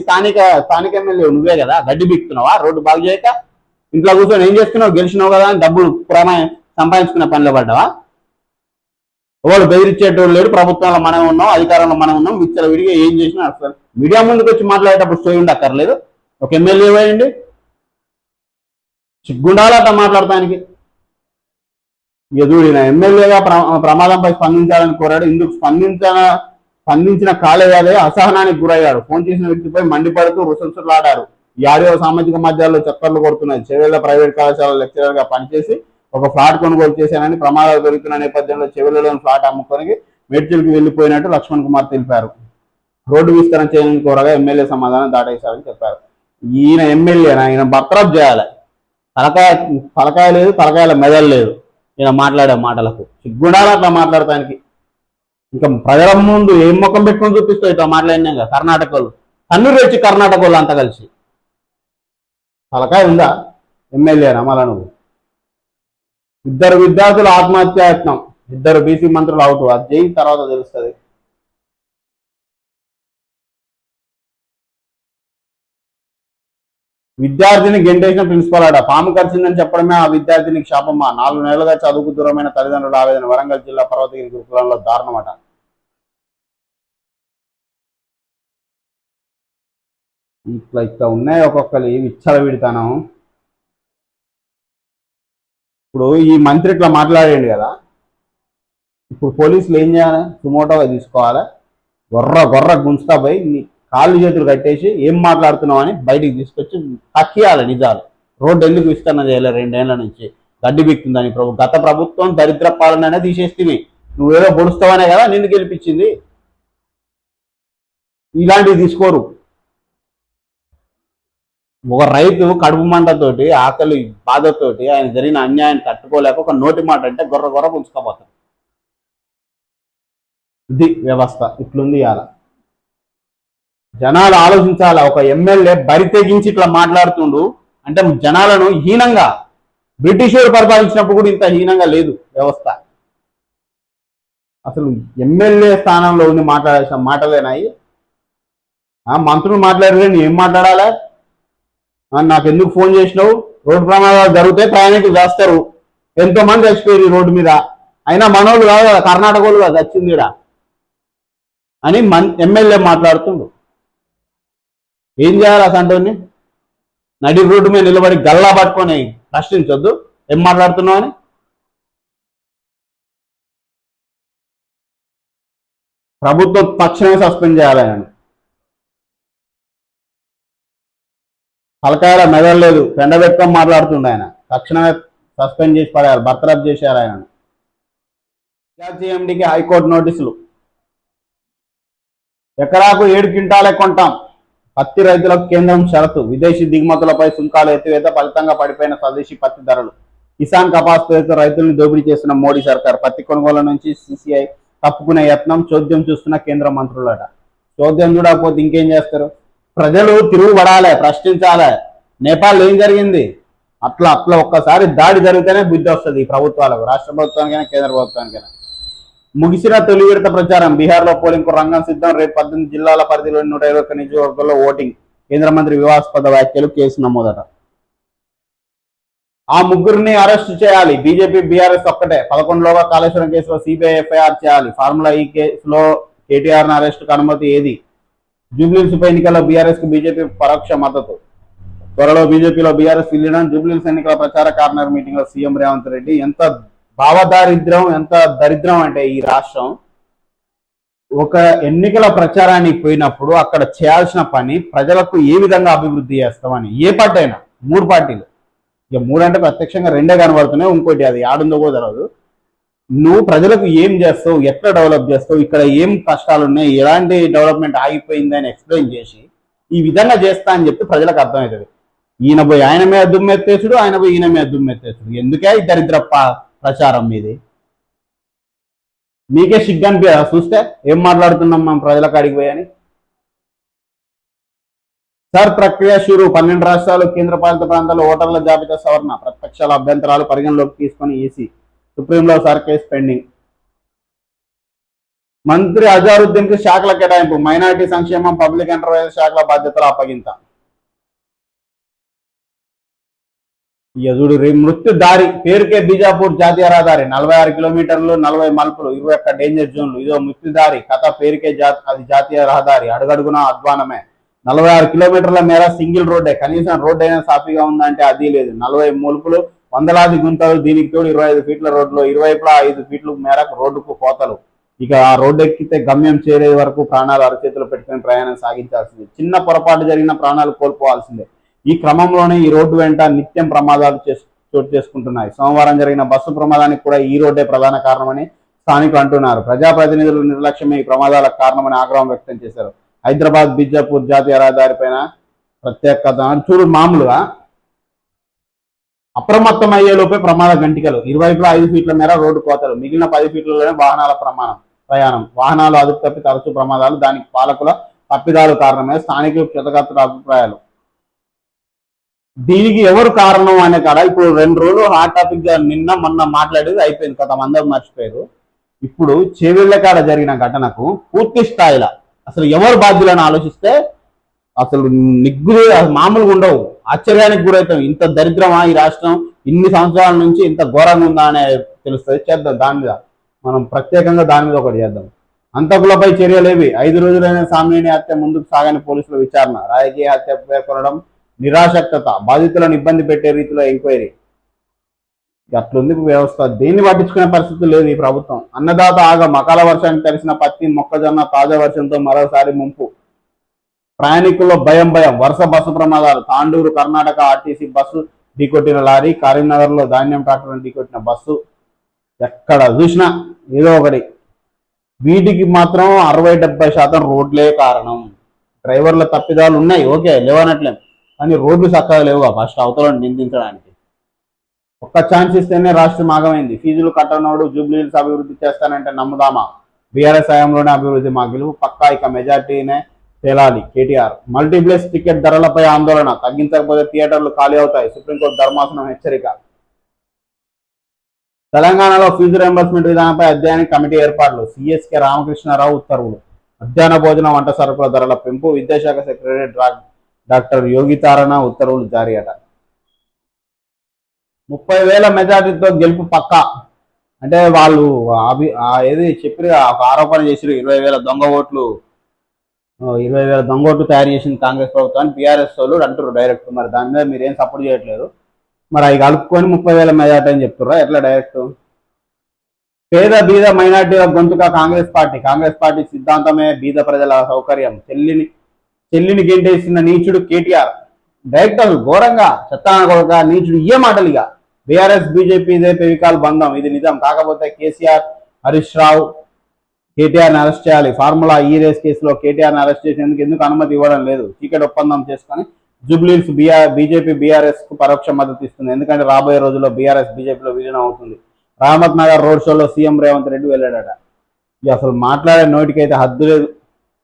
స్థానిక ఎమ్మెల్యే నువ్వే కదా, గడ్డి బిక్తున్నావా రోడ్డు బాగు చేయక? ఇంట్లో కూర్చొని ఏం చేస్తున్నావు, గెలిచినావు కదా అని డబ్బులు సంపాదించుకునే పనిలో పడ్డావా? ఎవరు బెదిరించేటోళ్ళు లేడు, ప్రభుత్వంలో మనం ఉన్నాం, అధికారంలో మనం ఉన్నాం, విచ్చల విడిగా ఏం చేసినా అసలు మీడియా ముందుకు వచ్చి మాట్లాడేటప్పుడు స్టోరీ ఉండక్కర్లేదు. ఒక ఎమ్మెల్యే పోయండి, సిగ్గుండాలట మాట్లాడటానికి. ఎదుడిన ఎమ్మెల్యేగా ప్రమాదంపై స్పందించాలని కోరాడు. ఇందుకు స్పందించిన కాలేయాదే అసహనానికి గురయ్యాడు. ఫోన్ చేసిన వ్యక్తిపై మండిపడుతూ రుసరుసలాడారు. ఈ ఆడియో సామాజిక మాధ్యమాల్లో చక్కర్లు కొడుతున్నాయి. చెవెళ్ల ప్రైవేట్ కళాశాల లెక్చరర్ గా పనిచేసి ఒక ఫ్లాట్ కొనుగోలు చేశానని, ప్రమాదాలు దొరుకుతున్న నేపథ్యంలో చెవెళ్లలోని ఫ్లాట్ అమ్ముకొని మేడ్చల్కి వెళ్లిపోయినట్టు లక్ష్మణ్ కుమార్ తెలిపారు. రోడ్డు విస్తరణ చేయడానికి కోరగా ఎమ్మెల్యే సమాధానం దాటేశారని చెప్పారు. ఈయన ఎమ్మెల్యేనా? ఈయన బర్తరఫ్ చేయాలి. తలకాయ లేదు, తలకాయల మెదలు లేదు ఈయన మాట్లాడే మాటలకు. సిగ్గుండాలి అట్లా మాట్లాడటానికి. ఇంకా ప్రజల ముందు ఏం ముఖం పెట్టుకొని చూపిస్తావు ఇట్లా మాట్లాడినాక? కర్ణాటక వాళ్ళు కన్నూరు వచ్చి కర్ణాటక వాళ్ళు అంతా కలిసి. తలకాయ ఉందా? ఎమ్మెల్యేనా మళ్ళా నువ్వు? 2 విద్యార్థులు ఆత్మహత్యాయత్నం, 2 బీసీ మంత్రులు అవుట్. అది చేయి, తర్వాత తెలుస్తుంది. విద్యార్థిని గెంటేసిన ప్రిన్సిపల్ ఆడ. పాము కరిచిందని చెప్పడమే ఆ విద్యార్థినికి శాపమా? 4 నెలలుగా చదువుకు దూరమైన తల్లిదండ్రుల ఆవేదన. వరంగల్ జిల్లా పర్వతగిరి గురుకులంలో దారుణమట. ఇట్లా ఉన్నాయి ఒక్కొక్కరి విచ్చలవిడితనం. ఇప్పుడు ఈ మంత్రి ఇట్లా మాట్లాడండి కదా, ఇప్పుడు పోలీసులు ఏం చేయాలి? సుమోటోగా తీసుకోవాలి, గొర్ర గుంజుతా పోయి నీ కాళ్ళు చేతులు కట్టేసి ఏం మాట్లాడుతున్నావు అని బయటికి తీసుకొచ్చి కక్కియాలి నిజాలు. రోడ్డు ఎందుకు విస్తరణ చేయలేదు 2 ఏళ్ల నుంచి? గడ్డి బిక్తుందని గత ప్రభుత్వం దరిద్ర పాలన తీసేస్తుంది. నువ్వేదో పొడుస్తావనే కదా నిన్ను గెలిపించింది. ఇలాంటివి తీసుకోరు. ఒక రైతు కడుపు మంటతోటి, ఆకలి బాధతోటి, ఆయన జరిగిన అన్యాయాన్ని తట్టుకోలేక ఒక నోటి మాట అంటే గొర్ర పుంచుకోపోతాడు. ఇది వ్యవస్థ. ఇట్లుంది ఇవాళ. జనాలు ఆలోచించాలా. ఒక ఎమ్మెల్యే బరి తెగించి ఇట్లా మాట్లాడుతుండు అంటే జనాలను హీనంగా, బ్రిటిష్ వారు పరిపాలించినప్పుడు కూడా ఇంత హీనంగా లేదు వ్యవస్థ. అసలు ఎమ్మెల్యే స్థానంలో ఉండి మాట్లాడాల్సిన మాటలేనాయి? మంత్రులు మాట్లాడలే, ఏం మాట్లాడాలా? నాకు ఎందుకు ఫోన్ చేసినావు? రోడ్డు ప్రమాదాలు జరిగితే ప్రయాణికులు చేస్తారు, ఎంతో మంది చచ్చిపోయారు ఈ రోడ్డు మీద, అయినా మనోళ్ళు కాదు కదా, కర్ణాటక వాళ్ళు కాదు వచ్చింది అని ఎమ్మెల్యే మాట్లాడుతుండు. ఏం చేయాలి అసంటోని? నడి రోడ్డు మీద నిలబడి గల్లా పట్టుకొని ప్రశ్నించొద్దు ఏం మాట్లాడుతున్నావు అని. ప్రభుత్వం తక్షణమే సస్పెండ్ చేయాలి. ఆయన తలకాయల మెదలేదు, పెండబెట్టుకొని మాట్లాడుతుండే. ఆయన తక్షణమే సస్పెండ్ చేసి పడేయాలి, బర్తరఫ్ చేశారు ఆయన. ఎండికి హైకోర్టు నోటీసులు. ఎకరాకు 7 క్వింటాలే కొంటాం, పత్తి రైతులకు కేంద్రం షరతు. విదేశీ దిగుమతులపై సుంకాలు ఎత్తివేత, ఫలితంగా పడిపోయిన స్వదేశీ పత్తి ధరలు. కిసాన్ కపాస్ పేరుతో రైతులను దోపిడీ చేస్తున్న మోడీ సర్కార్. పత్తి కొనుగోలు నుంచి సిసిఐ తప్పుకునే యత్నం. చోద్యం చూస్తున్న కేంద్ర మంత్రులట. చోద్యం చూడకపోతే ఇంకేం చేస్తారు? ప్రజలు తిరుగుబడాలి, ప్రశ్నించాలి. నేపాల్లో ఏం జరిగింది? అట్లా ఒక్కసారి దాడి జరిగితేనే బుద్ధి వస్తుంది ఈ ప్రభుత్వాలకు, రాష్ట్ర ప్రభుత్వానికైనా కేంద్ర ప్రభుత్వానికైనా. ముగిసిన తొలి విడత ప్రచారం. బీహార్లో పోలింగ్ కు రంగం సిద్ధం. రేపు 18 జిల్లాల పరిధిలోని 121 నియోజకవర్గాల్లో ఓటింగ్. కేంద్ర మంత్రి వివాదాస్పద వ్యాఖ్యలు, కేసు నమోదట. ఆ ముగ్గురిని అరెస్టు చేయాలి. బీజేపీ బీఆర్ఎస్ ఒక్కటే. 11లోగా కాళేశ్వరం కేసులో సిబిఐ ఎఫ్ఐఆర్ చేయాలి. ఫార్ములా ఈ కేసులో కేటీఆర్ ను అరెస్టుకు అనుమతి ఏది? జూబ్లీహిల్స్ ఉప ఎన్నికల్లో బీఆర్ఎస్ కు బీజేపీ పరోక్ష మద్దతు. త్వరలో బీజేపీలో బీఆర్ఎస్ విలీనం. జూబ్లీహిల్స్ ఎన్నికల ప్రచార కార్నర్ మీటింగ్ లో సీఎం రేవంత్ రెడ్డి. ఎంత భావదారిద్ర్యం, ఎంత దరిద్రం అంటే ఈ రాష్ట్రం. ఒక ఎన్నికల ప్రచారానికి పోయినప్పుడు అక్కడ చేయాల్సిన పని ప్రజలకు ఏ విధంగా అభివృద్ధి చేస్తామని. ఏ పార్టీ అయినా, 3 పార్టీలు, ఇక 3 అంటే ప్రత్యక్షంగా 2 కనబడుతున్నాయి, ఇంకోటి అది ఆడుందో కూడా తెలియదు. నువ్వు ప్రజలకు ఏం చేస్తావు, ఎట్లా డెవలప్ చేస్తావు, ఇక్కడ ఏం కష్టాలు ఉన్నాయి, ఎలాంటి డెవలప్మెంట్ ఆగిపోయింది అని ఎక్స్ప్లెయిన్ చేసి ఈ విధంగా చేస్తా అని చెప్పి ప్రజలకు అర్థమవుతుంది. ఈయన పోయి ఆయన మీద దుమ్మెత్తేసుడు, ఆయన పోయి ఈయన మీద దుమ్మెత్తేసుడు. ఎందుకే ఈ దరిద్ర ప్రచారం మీది? మీకే సిగ్గు అనిపించదా చూస్తే? ఏం మాట్లాడుతున్నాం మనం ప్రజలకు అడిగిపోయాని. సర్ ప్రక్రియ షురు. 12 రాష్ట్రాలు, కేంద్రపాలిత ప్రాంతాల్లో ఓటర్ల జాబితా సవరణ. ప్రతిపక్షాల అభ్యంతరాలు పరిగణలోకి తీసుకొని ఈసీ. సుప్రీంలో సర్ కేసు పెండింగ్. మంత్రి అజారుద్దీన్ కి శాఖల కేటాయింపు. మైనారిటీ సంక్షేమం, పబ్లిక్ ఎంటర్ప్రైజెస్ శాఖల బాధ్యతల అప్పగింత. ఇక చూడు మృత్యు దారి పేరుకే బీజాపూర్ జాతీయ రహదారి 46 కిలోమీటర్లు 40 మలుపులు 21 డేంజర్ జోన్లు ఇదో మృత్యు దారి కథ పేరుకే అది జాతీయ రహదారి అడుగడుగునా అధ్వానమే 46 కిలోమీటర్ల మేర సింగిల్ రోడ్డే కనీసం రోడ్డు అయినా సాఫీగా ఉందంటే అది లేదు 40 మలుపులు వందలాది గుంతలు దీనికి తోడు 25 ఫీట్ల రోడ్లు ఇరువైపులా 5 ఫీట్ల మేరకు రోడ్డుకు కోతలు ఇక ఆ రోడ్డు ఎక్కితే గమ్యం చేరే వరకు ప్రాణాలు అరచేతులు పెట్టుకుని ప్రయాణం సాగించాల్సిందే చిన్న పొరపాటు జరిగిన ప్రాణాలు కోల్పోవాల్సిందే ఈ క్రమంలోనే ఈ రోడ్డు వెంట నిత్యం ప్రమాదాలు చోటు చేసుకుంటున్నాయి సోమవారం జరిగిన బస్సు ప్రమాదానికి కూడా ఈ రోడ్డే ప్రధాన కారణమని స్థానికులు అంటున్నారు ప్రజాప్రతినిధుల నిర్లక్ష్యమే ఈ ప్రమాదాలకు కారణమని ఆగ్రహం వ్యక్తం చేశారు హైదరాబాద్ బీజాపూర్ జాతీయ రహదారి పైన ప్రత్యేకత చూడు మామూలుగా అప్రమత్తం అయ్యేలోపే ప్రమాద గంటికలు ఇరువైపులా 5 ఫీట్ల మేర రోడ్డు కోతలు మిగిలిన 10 ఫీట్లలోనే వాహనాల ప్రయాణం వాహనాలు అదుపు తప్పి తరచూ ప్రమాదాలు దానికి పాలకుల తప్పిదాలు కారణమే స్థానికులు క్షతగాత్రుల అభిప్రాయాలు దీనికి ఎవరు కారణం అనే కాడ ఇప్పుడు 2 రోజులు హాట్ టాపిక్ గా నిన్న మొన్న మాట్లాడేది అయిపోయింది కదా అందరూ మర్చిపోయారు ఇప్పుడు చేవెళ్ల కాడ జరిగిన ఘటనకు పూర్తి స్థాయిలో అసలు ఎవరు బాధ్యులని ఆలోచిస్తే అసలు మామూలుగా ఉండవు ఆశ్చర్యానికి గురవుతాం ఇంత దరిద్రమా ఈ రాష్ట్రం ఇన్ని సంవత్సరాల నుంచి ఇంత ఘోరంగా ఉందా అనే తెలుస్తుంది చేద్దాం దాని మీద మనం ప్రత్యేకంగా దాని మీద ఒకటి చేద్దాం హంతకులపై చర్యలేవి 5 రోజులైన సామ్నేని హత్య ముందుకు సాగని పోలీసుల విచారణ రాజకీయ హత్య పేర్కొనడం నిరాసక్తత బాధితులను ఇబ్బంది పెట్టే రీతిలో ఎంక్వైరీ అట్లుంది వ్యవస్థ దేన్ని పట్టించుకునే పరిస్థితి లేదు ఈ ప్రభుత్వం అన్నదాత ఆగం అకాల వర్షానికి తడిసిన పత్తి మొక్కజొన్న తాజా వర్షంతో మరోసారి ముంపు ప్రయాణికుల్లో భయం వరుస బస్సు ప్రమాదాలు తాండూరు కర్ణాటక ఆర్టీసీ బస్సు ఢీకొట్టిన లారీ కరీంనగర్ లో ధాన్యం ట్రాక్టర్ ఢీకొట్టిన బస్సు ఎక్కడ చూసినా ఏదో ఒకటి వీటికి మాత్రం 60-70% రోడ్లే కారణం డ్రైవర్ల తప్పిదాలు ఉన్నాయి ఓకే లేవనట్లేం కానీ రోడ్లు చక్కగా లేవుగా ఫస్ట్ అవతలను నిందించడానికి ఒక్క ఛాన్స్ ఇస్తేనే రాష్ట్రం ఆగమైంది ఫీజులు కట్టనోడు జూబ్లీహిల్స్ అభివృద్ధి చేస్తానంటే నమ్ముదామా బీఆర్ఎస్ హయాంలోనే అభివృద్ధి మా గెలుపు పక్కా ఇక మెజార్టీనే తేలాలి కేటీఆర్ మల్టీప్లెక్స్ టికెట్ ధరలపై ఆందోళన తగ్గించకపోతే థియేటర్లు ఖాళీ అవుతాయి సుప్రీంకోర్టు ధర్మాసనం హెచ్చరిక తెలంగాణలో ఫీజు రియంబర్స్మెంట్ విధానంపై అధ్యయన కమిటీ ఏర్పాట్లు సిఎస్కే రామకృష్ణారావు ఉత్తర్వులు మధ్యాహ్న భోజన వంట సరుకుల ధరల పెంపు విద్యాశాఖ సెక్రటరీ డాక్టర్ యోగితారణ ఉత్తర్వులు జారీ అట 30,000 మెజార్టీతో గెలుపు పక్కా అంటే వాళ్ళు ఏది చెప్పి ఒక ఆరోపణ చేసిరు 20,000 దొంగ ఓట్లు 20,000 దొంగ ఓట్లు తయారు చేసింది కాంగ్రెస్ ప్రభుత్వాన్ని బీఆర్ఎస్ వాళ్ళు అంటారు డైరెక్ట్ మరి దాని మీద మీరు ఏం సపోర్ట్ చేయట్లేదు మరి అవి కలుపుకొని 30,000 మెజార్టీ అని చెప్తారా ఎట్లా డైరెక్ట్ పేద బీద మైనార్టీల గొంతుగా కాంగ్రెస్ పార్టీ సిద్ధాంతమే బీద ప్రజల సౌకర్యం చెల్లిని గెంటేసిన నీచుడు కేటీఆర్ డైరెక్టర్ ఘోరంగా చెత్తానకొడక నీచుడు ఇయ్యే మాటలు ఇక బీఆర్ఎస్ బీజేపీ ఇదే పెవికాల్ బంధం ఇది నిజం కాకపోతే కేసీఆర్ హరీష్ రావు కేటీఆర్ని అరెస్ట్ చేయాలి ఫార్ములా ఈ రేస్ కేసులో కేటీఆర్ని అరెస్ట్ చేసేందుకు ఎందుకు అనుమతి ఇవ్వడం లేదు టికెట్ ఒప్పందం చేసుకుని జూబ్లీహిల్స్ బీజేపీ బీఆర్ఎస్ కు పరోక్ష మద్దతు ఇస్తుంది ఎందుకంటే రాబోయే రోజుల్లో బీఆర్ఎస్ బీజేపీలో విలీనం అవుతుంది రహమత్ నగర్ రోడ్ షోలో సీఎం రేవంత్ రెడ్డి వెళ్ళాడట ఇక అసలు మాట్లాడే నోటికైతే హద్దు లేదు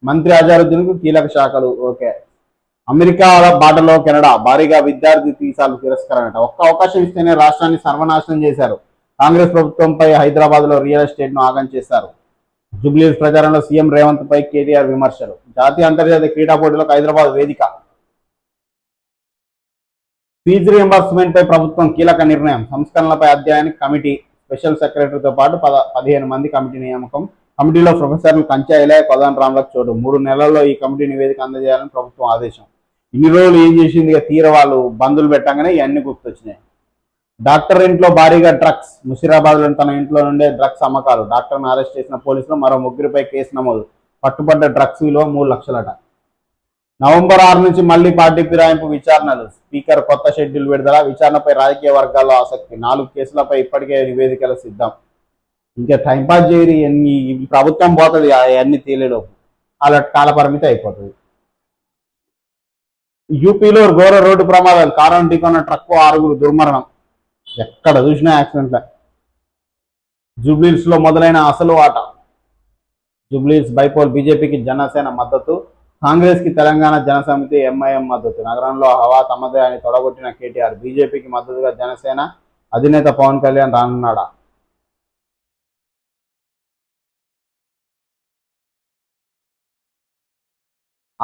మంత్రి అజారుద్దీన్కు కీలక శాఖలు ఓకే అమెరికా బాటలో కెనడా భారీగా విద్యార్థి వీసాలు తిరస్కరణట ఒక్క అవకాశం ఇస్తేనే రాష్ట్రాన్ని సర్వనాశనం చేశారు కాంగ్రెస్ ప్రభుత్వంపై హైదరాబాద్ లో రియల్ ఎస్టేట్ ను ఆగం చేశారు జూబ్లీహిల్స్ ప్రచారంలో సీఎం రేవంత్ పై కేటీఆర్ విమర్శలు జాతీయ అంతర్జాతీయ క్రీడా పోటీలకు హైదరాబాద్ వేదిక ఫీజు రియంబర్స్మెంట్ పై ప్రభుత్వం కీలక నిర్ణయం సంస్కరణలపై అధ్యయన కమిటీ స్పెషల్ సెక్రటరీతో పాటు 15 మంది కమిటీ నియామకం కమిటీలో ప్రొఫెసర్లు కంచాయిలే కోదండ రామ్లకు చోటు 3 నెలల్లో ఈ కమిటీ నివేదిక అందజేయాలని ప్రభుత్వం ఆదేశం ఇన్ని రోజులు ఏం చేసింది ఇక తీర వాళ్ళు బంధువులు పెట్టగానే ఇవన్నీ గుర్తొచ్చినాయి డాక్టర్ ఇంట్లో భారీగా డ్రగ్స్ ముషిరాబాద్ లో తన ఇంట్లో నుండే డ్రగ్స్ అమ్మకాలు డాక్టర్ను అరెస్ట్ చేసిన పోలీసులు మరో 3 కేసు నమోదు పట్టుబడ్డ డ్రగ్స్ విలువ 3 లక్షలట నవంబర్ 6 నుంచి మళ్లీ పార్టీ ఫిరాయింపు విచారణలు స్పీకర్ కొత్త షెడ్యూల్ విడుదల విచారణపై రాజకీయ వర్గాల్లో ఆసక్తి 4 కేసులపై ఇప్పటికే నివేదికలు సిద్ధం ఇంకా టైంపాస్ చేయరు ఎన్ని ప్రభుత్వం పోతుంది అవన్నీ తేలేలోపు అలా కాల పరిమితి అయిపోతుంది యూపీలో ఘోర రోడ్డు ప్రమాదాలు కారణం ఢీకొన్న ట్రక్ 6 దుర్మరణం ఎక్కడ చూసినా యాక్సిడెంట్లే జూబ్లీహిల్స్ లో మొదలైన అసలు ఆట జూబ్లీహిల్స్ బైపోల్ బీజేపీకి జనసేన మద్దతు కాంగ్రెస్ కి తెలంగాణ జనసమితి ఎంఐఎం మద్దతు నగరంలో హవా తమదే అని తొడగొట్టిన కేటీఆర్ బీజేపీకి మద్దతుగా జనసేన అధినేత పవన్ కళ్యాణ్ రానున్నాడా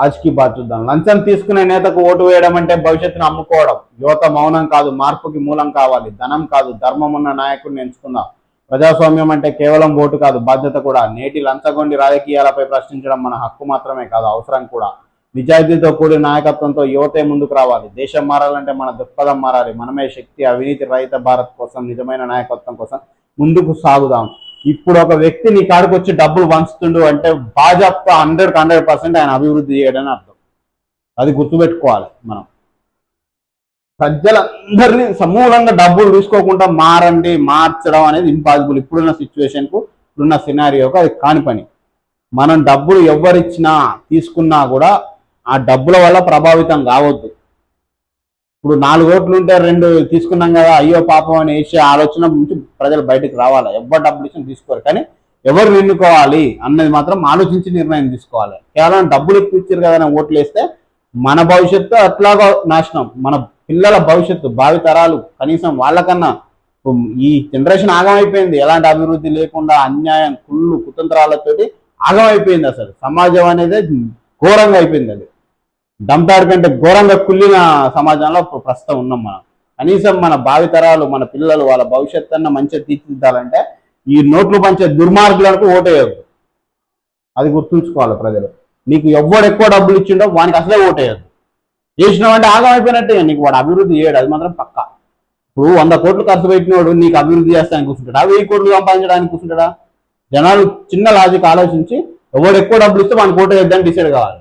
ఆజ్కి బాత్ చూద్దాం. లంచం తీసుకునే నేతకు ఓటు వేయడం అంటే భవిష్యత్తును అమ్ముకోవడం. యువత మౌనం కాదు, మార్పుకి మూలం కావాలి. ధనం కాదు, ధర్మం ఉన్న నాయకుడిని ఎంచుకుందాం. ప్రజాస్వామ్యం అంటే కేవలం ఓటు కాదు, బాధ్యత కూడా. నేటి లంచగొండి రాజకీయాలపై ప్రశ్నించడం మన హక్కు మాత్రమే కాదు, అవసరం కూడా. నిజాయితీతో కూడిన నాయకత్వంతో యువతే ముందుకు రావాలి. దేశం మారాలంటే మన దృక్పథం మారాలి. మనమే శక్తి. అవినీతి రహిత భారత్ కోసం, నిజమైన నాయకత్వం కోసం ముందుకు సాగుదాం. ఇప్పుడు ఒక వ్యక్తి నీ కాడికి వచ్చి డబ్బులు పంచుతుండు అంటే భాజపా 100% ఆయన అభివృద్ధి చేయడని అర్థం. అది గుర్తుపెట్టుకోవాలి మనం. ప్రజలందరినీ సమూలంగా డబ్బులు తీసుకోకుండా మారండి, మార్చడం అనేది ఇంపాసిబుల్. ఇప్పుడున్న సిచ్యువేషన్ కు, ఇప్పుడున్న సినారియోకు అది కాని పని. మనం డబ్బులు ఎవరిచ్చినా తీసుకున్నా కూడా ఆ డబ్బుల వల్ల ప్రభావితం కావద్దు. ఇప్పుడు 4 ఓట్లు ఉంటే 2 తీసుకున్నాం కదా, అయ్యో పాపం అని వేసే ఆలోచన నుంచి ప్రజలు బయటకు రావాలి. ఎవరు డబ్బులు ఇచ్చిన తీసుకోరు, కానీ ఎవరు ఎన్నుకోవాలి అన్నది మాత్రం ఆలోచించి నిర్ణయం తీసుకోవాలి. కేవలం డబ్బులు ఎక్కువ ఇచ్చారు కదా ఓట్లు వేస్తే మన భవిష్యత్తు అట్లాగా నాశనం. మన పిల్లల భవిష్యత్తు, భావి తరాలు, కనీసం వాళ్ళకన్నా ఈ జనరేషన్ ఆగమైపోయింది. ఎలాంటి అభివృద్ధి లేకుండా అన్యాయం, కుళ్ళు, కుతంత్రాలతోటి ఆగమైపోయింది. అసలు సమాజం అనేది ఘోరంగా అయిపోయింది. అది డంతాడు కంటే ఘోరంగా కుళ్ళిన సమాజంలో ప్రస్తుతం ఉన్నాం మనం. కనీసం మన భావి తరాలు, మన పిల్లలు, వాళ్ళ భవిష్యత్తు అన్న మంచిగా తీర్చిదిద్దాలంటే ఈ నోట్లు పంచే దుర్మార్గులకు ఓటేయద్దు. అది గుర్తుంచుకోవాలి ప్రజలు. నీకు ఎవడు ఎక్కువ డబ్బులు ఇచ్చిండో వానికి అసలే ఓటేయద్దు. చేసినావంటే ఆగమైపోయినట్టే, నీకు వాడు అభివృద్ధి చేయడు, అది మాత్రం పక్కా. ఇప్పుడు 100 కోట్లు ఖర్చు పెట్టినవాడు నీకు అభివృద్ధి చేస్తానికి కూర్చుంటాడా, 1000 కోట్లు సంపాదించడానికి కూర్చుంటాడా? జనాలు చిన్న లాజిక్ ఆలోచించి ఎవడు ఎక్కువ డబ్బులు ఇస్తే వానికి ఓటేయద్దని డిసైడ్ కావాలి.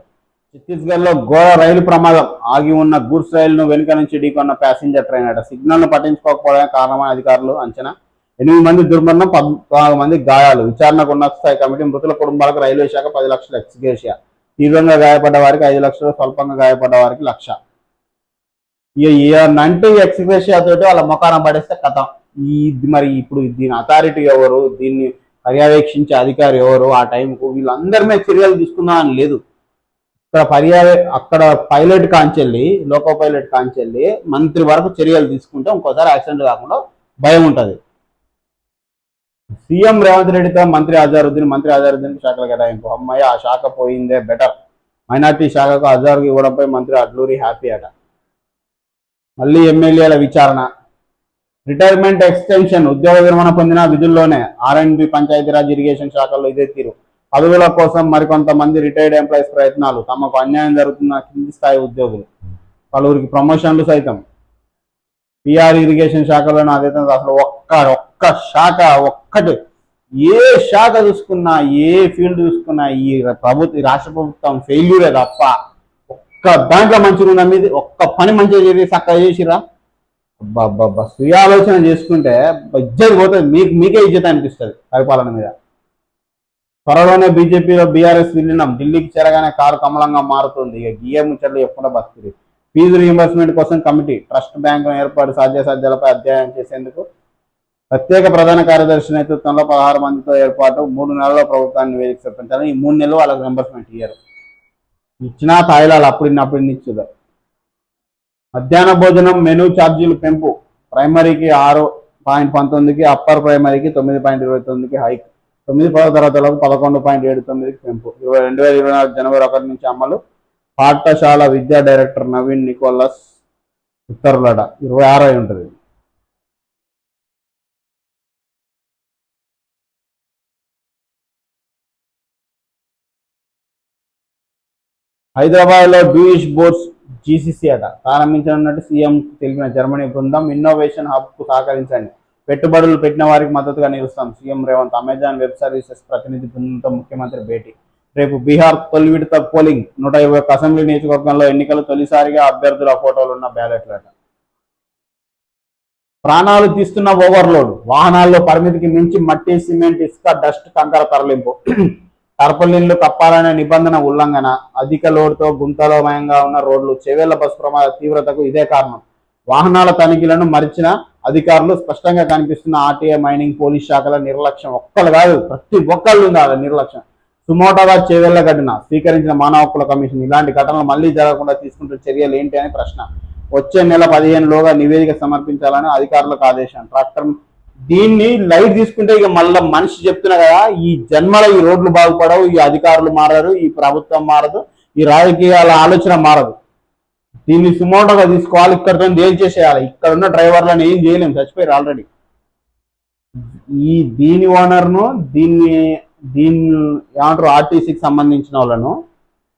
ఛత్తీస్గఢ్ లో ఘోర రైలు ప్రమాదం. ఆగి ఉన్న గూడ్స్ రైలును వెనుక నుంచి ఢీకొన్న ప్యాసింజర్ ట్రైన్ అట. సిగ్నల్ ను పట్టించుకోకపోవడమే కారణమని అధికారులు అంచనా. 8 మంది దుర్మరణం, 14 మంది గాయాలు. విచారణకు ఉన్నత స్థాయి కమిటీ. మృతుల కుటుంబాలకు రైల్వే శాఖ 10 లక్షల ఎక్స్గ్రేషియా. తీవ్రంగా గాయపడ్డ వారికి 5 లక్షలు, స్వల్పంగా గాయపడ్డ వారికి 1 లక్ష. నంటూ ఎక్స్గ్రేషియా తోటి వాళ్ళ మొఖాన పడేస్తే కథం. మరి ఇప్పుడు దీని అథారిటీ ఎవరు, దీన్ని పర్యవేక్షించే అధికారి ఎవరు, ఆ టైంకు వీళ్ళందరి మీద చర్యలు తీసుకుందాం అని లేదు. అక్కడ పైలట్ కాంచెల్లి, లోకో పైలట్ కాంచెల్లి మంత్రి వరకు చర్యలు తీసుకుంటే ఇంకోసారి యాక్సిడెంట్ కాకుండా భయం ఉంటుంది. సీఎం రేవంత్ రెడ్డితో మంత్రి అజారుద్దీన్ శాఖల కేటాయింపు. అమ్మాయి ఆ శాఖ పోయిందే బెటర్. మైనార్టీ శాఖకు అజారుకు ఇవ్వడంపై మంత్రి అడ్లూరి హ్యాపీ అట. మళ్ళీ ఎమ్మెల్యేల విచారణ. Retirement extension. ఉద్యోగ విరమణ పొందిన విధుల్లోనే. ఆర్ఎండ్బి, పంచాయతీరాజ్, ఇరిగేషన్ శాఖల్లో ఇదే తీరు. పదవుల కోసం మరికొంతమంది రిటైర్డ్ ఎంప్లాయీస్ ప్రయత్నాలు. తమకు అన్యాయం జరుగుతున్న కింది స్థాయి ఉద్యోగులు. పలువురికి ప్రమోషన్లు సైతం. పిఆర్, ఇరిగేషన్ శాఖలోనే అదే. అసలు ఒక్క శాఖ, ఒక్కటి ఏ శాఖ చూసుకున్నా, ఏ ఫీల్డ్ చూసుకున్నా ఈ రాష్ట్ర ప్రభుత్వం ఫెయిల్యూరే తప్ప ఒక్క దాంట్లో మంచిగా ఉన్న మీద ఒక్క పని మంచిగా చేసి చక్కగా చేసిరా. సుయాలోచన చేసుకుంటే ఇజ్జత్ పోతుంది, మీకే ఇజ్జత్ అనిపిస్తుంది పరిపాలన మీద. త్వరలోనే బీజేపీలో బీఆర్ఎస్ విలీనం. ఢిల్లీకి చేరగానే కారు కమలంగా మారుతుంది. ఇక గిఏ ముచ్చట్లు ఎప్పుడు బస్తుంది. ఫీజు రీయింబర్స్మెంట్ కోసం కమిటీ. ట్రస్ట్ బ్యాంకును ఏర్పాటు. సాధ్యాసాధ్యాలపై అధ్యయనం చేసేందుకు ప్రత్యేక ప్రధాన కార్యదర్శి నేతృత్వంలో 16 మందితో ఏర్పాటు. 3 నెలల్లో ప్రభుత్వాన్ని నివేదిక సమర్పించాలని. ఈ 3 నెలలు వాళ్ళకి రింబర్స్మెంట్ ఇయ్యరు. ఇచ్చినా తాయిలాలు అప్పుడు ఇచ్చుదా. మధ్యాహ్న భోజనం మెనూ ఛార్జీలు పెంపు. ప్రైమరీకి 6.19కి, అప్పర్ ప్రైమరీకి 9.29కి హైక్. 9-10 తరగతులకు 11.79కి పెంపు. 2024 జనవరి 1 నుంచి అమలు. పాఠశాల విద్యా డైరెక్టర్ నవీన్ నికోలస్ ఉత్తర్వులట. 26 అయి ఉంటుంది. హైదరాబాద్ లో డూయిష్ బోర్డ్స్ జీసీసీ అట ప్రారంభించనున్నట్టు సీఎం తెలిపిన జర్మనీ బృందం. ఇన్నోవేషన్ హబ్ కు సహకరించండి, పెట్టుబడులు పెట్టిన వారికి మద్దతుగా నిలుస్తాం. CM Revanth. Amazon web services ప్రతినిధి బృందంతో ముఖ్యమంత్రి భేటీ. రేపు బీహార్ తొలి విడత పోలింగ్. 121 అసెంబ్లీ నియోజకవర్గంలో ఎన్నికలు. తొలిసారిగా అభ్యర్థుల ఫోటోలున్న బ్యాలెట్లట. ప్రాణాలు తీస్తున్న ఓవర్లోడ్. వాహనాల్లో పరిమితికి మించి మట్టి, సిమెంట్, ఇసుక, డస్ట్, కంకర తరలింపు. టర్పలిన్లు కప్పాలనే నిబంధన ఉల్లంఘన. అధిక లోడ్తో గుంతలమయంగా ఉన్న రోడ్లు. చేవేళ్ల బస్సు ప్రమాద తీవ్రతకు ఇదే కారణం. వాహనాల తనిఖీలను మరిచిన అధికారులు. స్పష్టంగా కనిపిస్తున్న ఆర్టీఏ, మైనింగ్, పోలీస్ శాఖల నిర్లక్ష్యం. ఒక్కరు కాదు, ప్రతి ఒక్కళ్ళు ఉండాలి నిర్లక్ష్యం. సుమోటోగా చేవేళ్ల ఘటన. స్వీకరించిన మానవ హక్కుల కమిషన్. ఇలాంటి ఘటనలు మళ్లీ జరగకుండా తీసుకుంటున్న చర్యలు ఏంటి అని ప్రశ్న. వచ్చే నెల 15లోగా నివేదిక సమర్పించాలని అధికారులకు ఆదేశం. ట్రాక్టర్. దీన్ని లైట్ తీసుకుంటే ఇక మళ్ళీ మనిషి చెప్తున్నా కదా, ఈ జన్మలో ఈ రోడ్లు బాగుపడవు, ఈ అధికారులు మారరు, ఈ ప్రభుత్వం మారదు, ఈ రాజకీయాల ఆలోచన మారదు. దీన్ని సుమోటోగా తీసుకోవాలి, ఇక్కడితో ఏం చేసేయాలి. ఇక్కడ ఉన్న డ్రైవర్లను ఏం చేయలేం, చచ్చిపోయారు ఆల్రెడీ. దీని ఓనర్ను దీన్ని ఏమంటారు ఆర్టీసీకి సంబంధించిన వాళ్ళను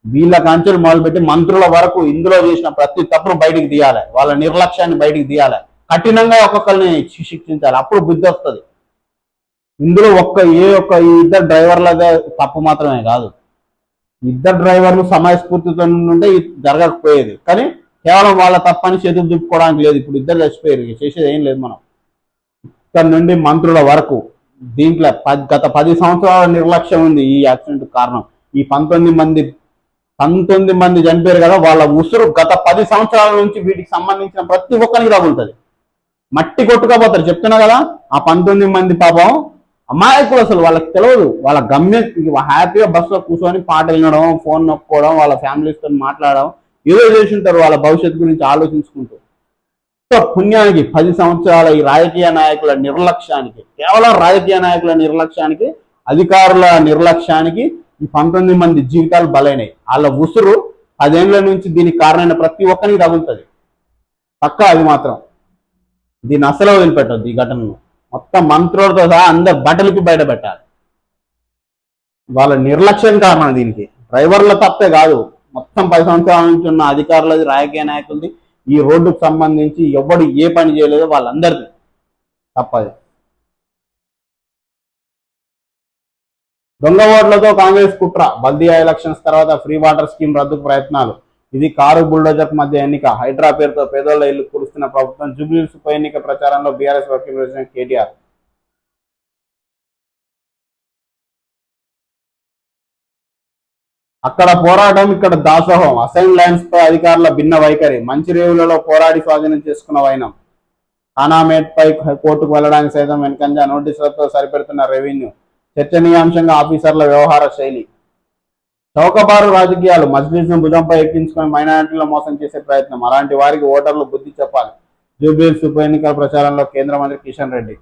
వీళ్ళ కాంచెలు మొదలుపెట్టి మంత్రుల వరకు ఇందులో చేసిన ప్రతి తప్పును బయటికి తీయాలి, వాళ్ళ నిర్లక్ష్యాన్ని బయటికి తీయాలి, కఠినంగా ఒక్కొక్కరిని శిక్షించాలి. అప్పుడు బుద్ధి వస్తుంది. ఇందులో ఈ ఇద్దరు డ్రైవర్లదే తప్పు మాత్రమే కాదు, ఇద్దరు డ్రైవర్లు సమయస్ఫూర్తితో ఉంటే జరగకపోయేది. కానీ కేవలం వాళ్ళ తప్పని చేతులు దుప్పుకోవడానికి లేదు. ఇప్పుడు ఇద్దరు చచ్చిపోయారు, చేసేది ఏం లేదు. మనం ఇక్కడ నుండి మంత్రుల వరకు దీంట్లో గత 10 సంవత్సరాల నిర్లక్ష్యం ఉంది ఈ యాక్సిడెంట్ కారణం. ఈ 19 మంది చనిపోయారు కదా, వాళ్ళ ఉసురు గత 10 సంవత్సరాల నుంచి వీటికి సంబంధించిన ప్రతి ఒక్కరికి తగులుతుంది. మట్టి కొట్టుకపోతారు, చెప్తున్నా కదా. ఆ 19 మంది పాపం అమాయకులు, అసలు వాళ్ళకి తెలియదు. వాళ్ళ గమ్యం హ్యాపీగా బస్సులో కూర్చొని పాటలు వినడం, ఫోన్ నొక్కోవడం, వాళ్ళ ఫ్యామిలీస్తో మాట్లాడడం, ఏదో చేసి ఉంటారు వాళ్ళ భవిష్యత్తు గురించి ఆలోచించుకుంటూ. పుణ్యానికి 10 సంవత్సరాల ఈ రాజకీయ నాయకుల నిర్లక్ష్యానికి, కేవలం రాజకీయ నాయకుల నిర్లక్ష్యానికి, అధికారుల నిర్లక్ష్యానికి ఈ 19 మంది జీవితాలు బలైనాయి. వాళ్ళ ఉసురు 10 ఏళ్ల నుంచి దీనికి కారణమైన ప్రతి ఒక్కరికి తగులుతుంది పక్కా. అది మాత్రం దీన్ని అసలు వదిలిపెట్టద్దు. ఈ ఘటనను మొత్తం మంత్రులతో సహా అందరు బట్టలకి బయట పెట్టాలి. వాళ్ళ నిర్లక్ష్యం కారణం దీనికి. డ్రైవర్ల తప్పే కాదు, మొత్తం 10 సంవత్సరాల నుంచి ఉన్న అధికారులది, రాజకీయ నాయకులది, ఈ రోడ్డుకు సంబంధించి ఎవడు ఏ పని చేయలేదో వాళ్ళందరిది తప్పది. దొంగ ఓట్లతో కాంగ్రెస్ కుట్ర, బల్దియా ఎలక్షన్స్ తర్వాత ఫ్రీ వాటర్ స్కీమ్ రద్దుకు ప్రయత్నాలు. ఇది కారు బుల్డోజర్ మధ్య ఎన్నిక. హైడ్రా పేరుతో పేదోళ్ల ఇల్లు కురుస్తున్న ప్రభుత్వం. జూబ్లీహిల్స్ ఉప ఎన్నిక ప్రచారంలో బీఆర్ఎస్ వర్కింగ్ ప్రెసిడెంట్ కేటీఆర్. అక్కడ పోరాటం, ఇక్కడ దాసోహం. అసైన్ ల్యాండ్స్ పై అధికారుల భిన్న వైఖరి. మంచిరేవులలో పోరాడి స్వాధీనం చేసుకున్న వైనం. కానామేట్ పై కోర్టుకు వెళ్లడానికి సైతం వెనుకంజ. నోటీసులతో సరిపెడుతున్న రెవెన్యూ. చర్చనీయాంశంగా ఆఫీసర్ల వ్యవహార శైలి. చౌకబారు రాజకీయాలు. మజ్లిస్ను భుజంపై ఎక్కించుకొని మైనారిటీలను మోసం చేసే ప్రయత్నం. అలాంటి వారికి ఓటర్లు బుద్ధి చెప్పాలి. జూబ్లీహిల్స్ ఉప ఎన్నికల ప్రచారంలో కేంద్ర మంత్రి కిషన్ రెడ్డి.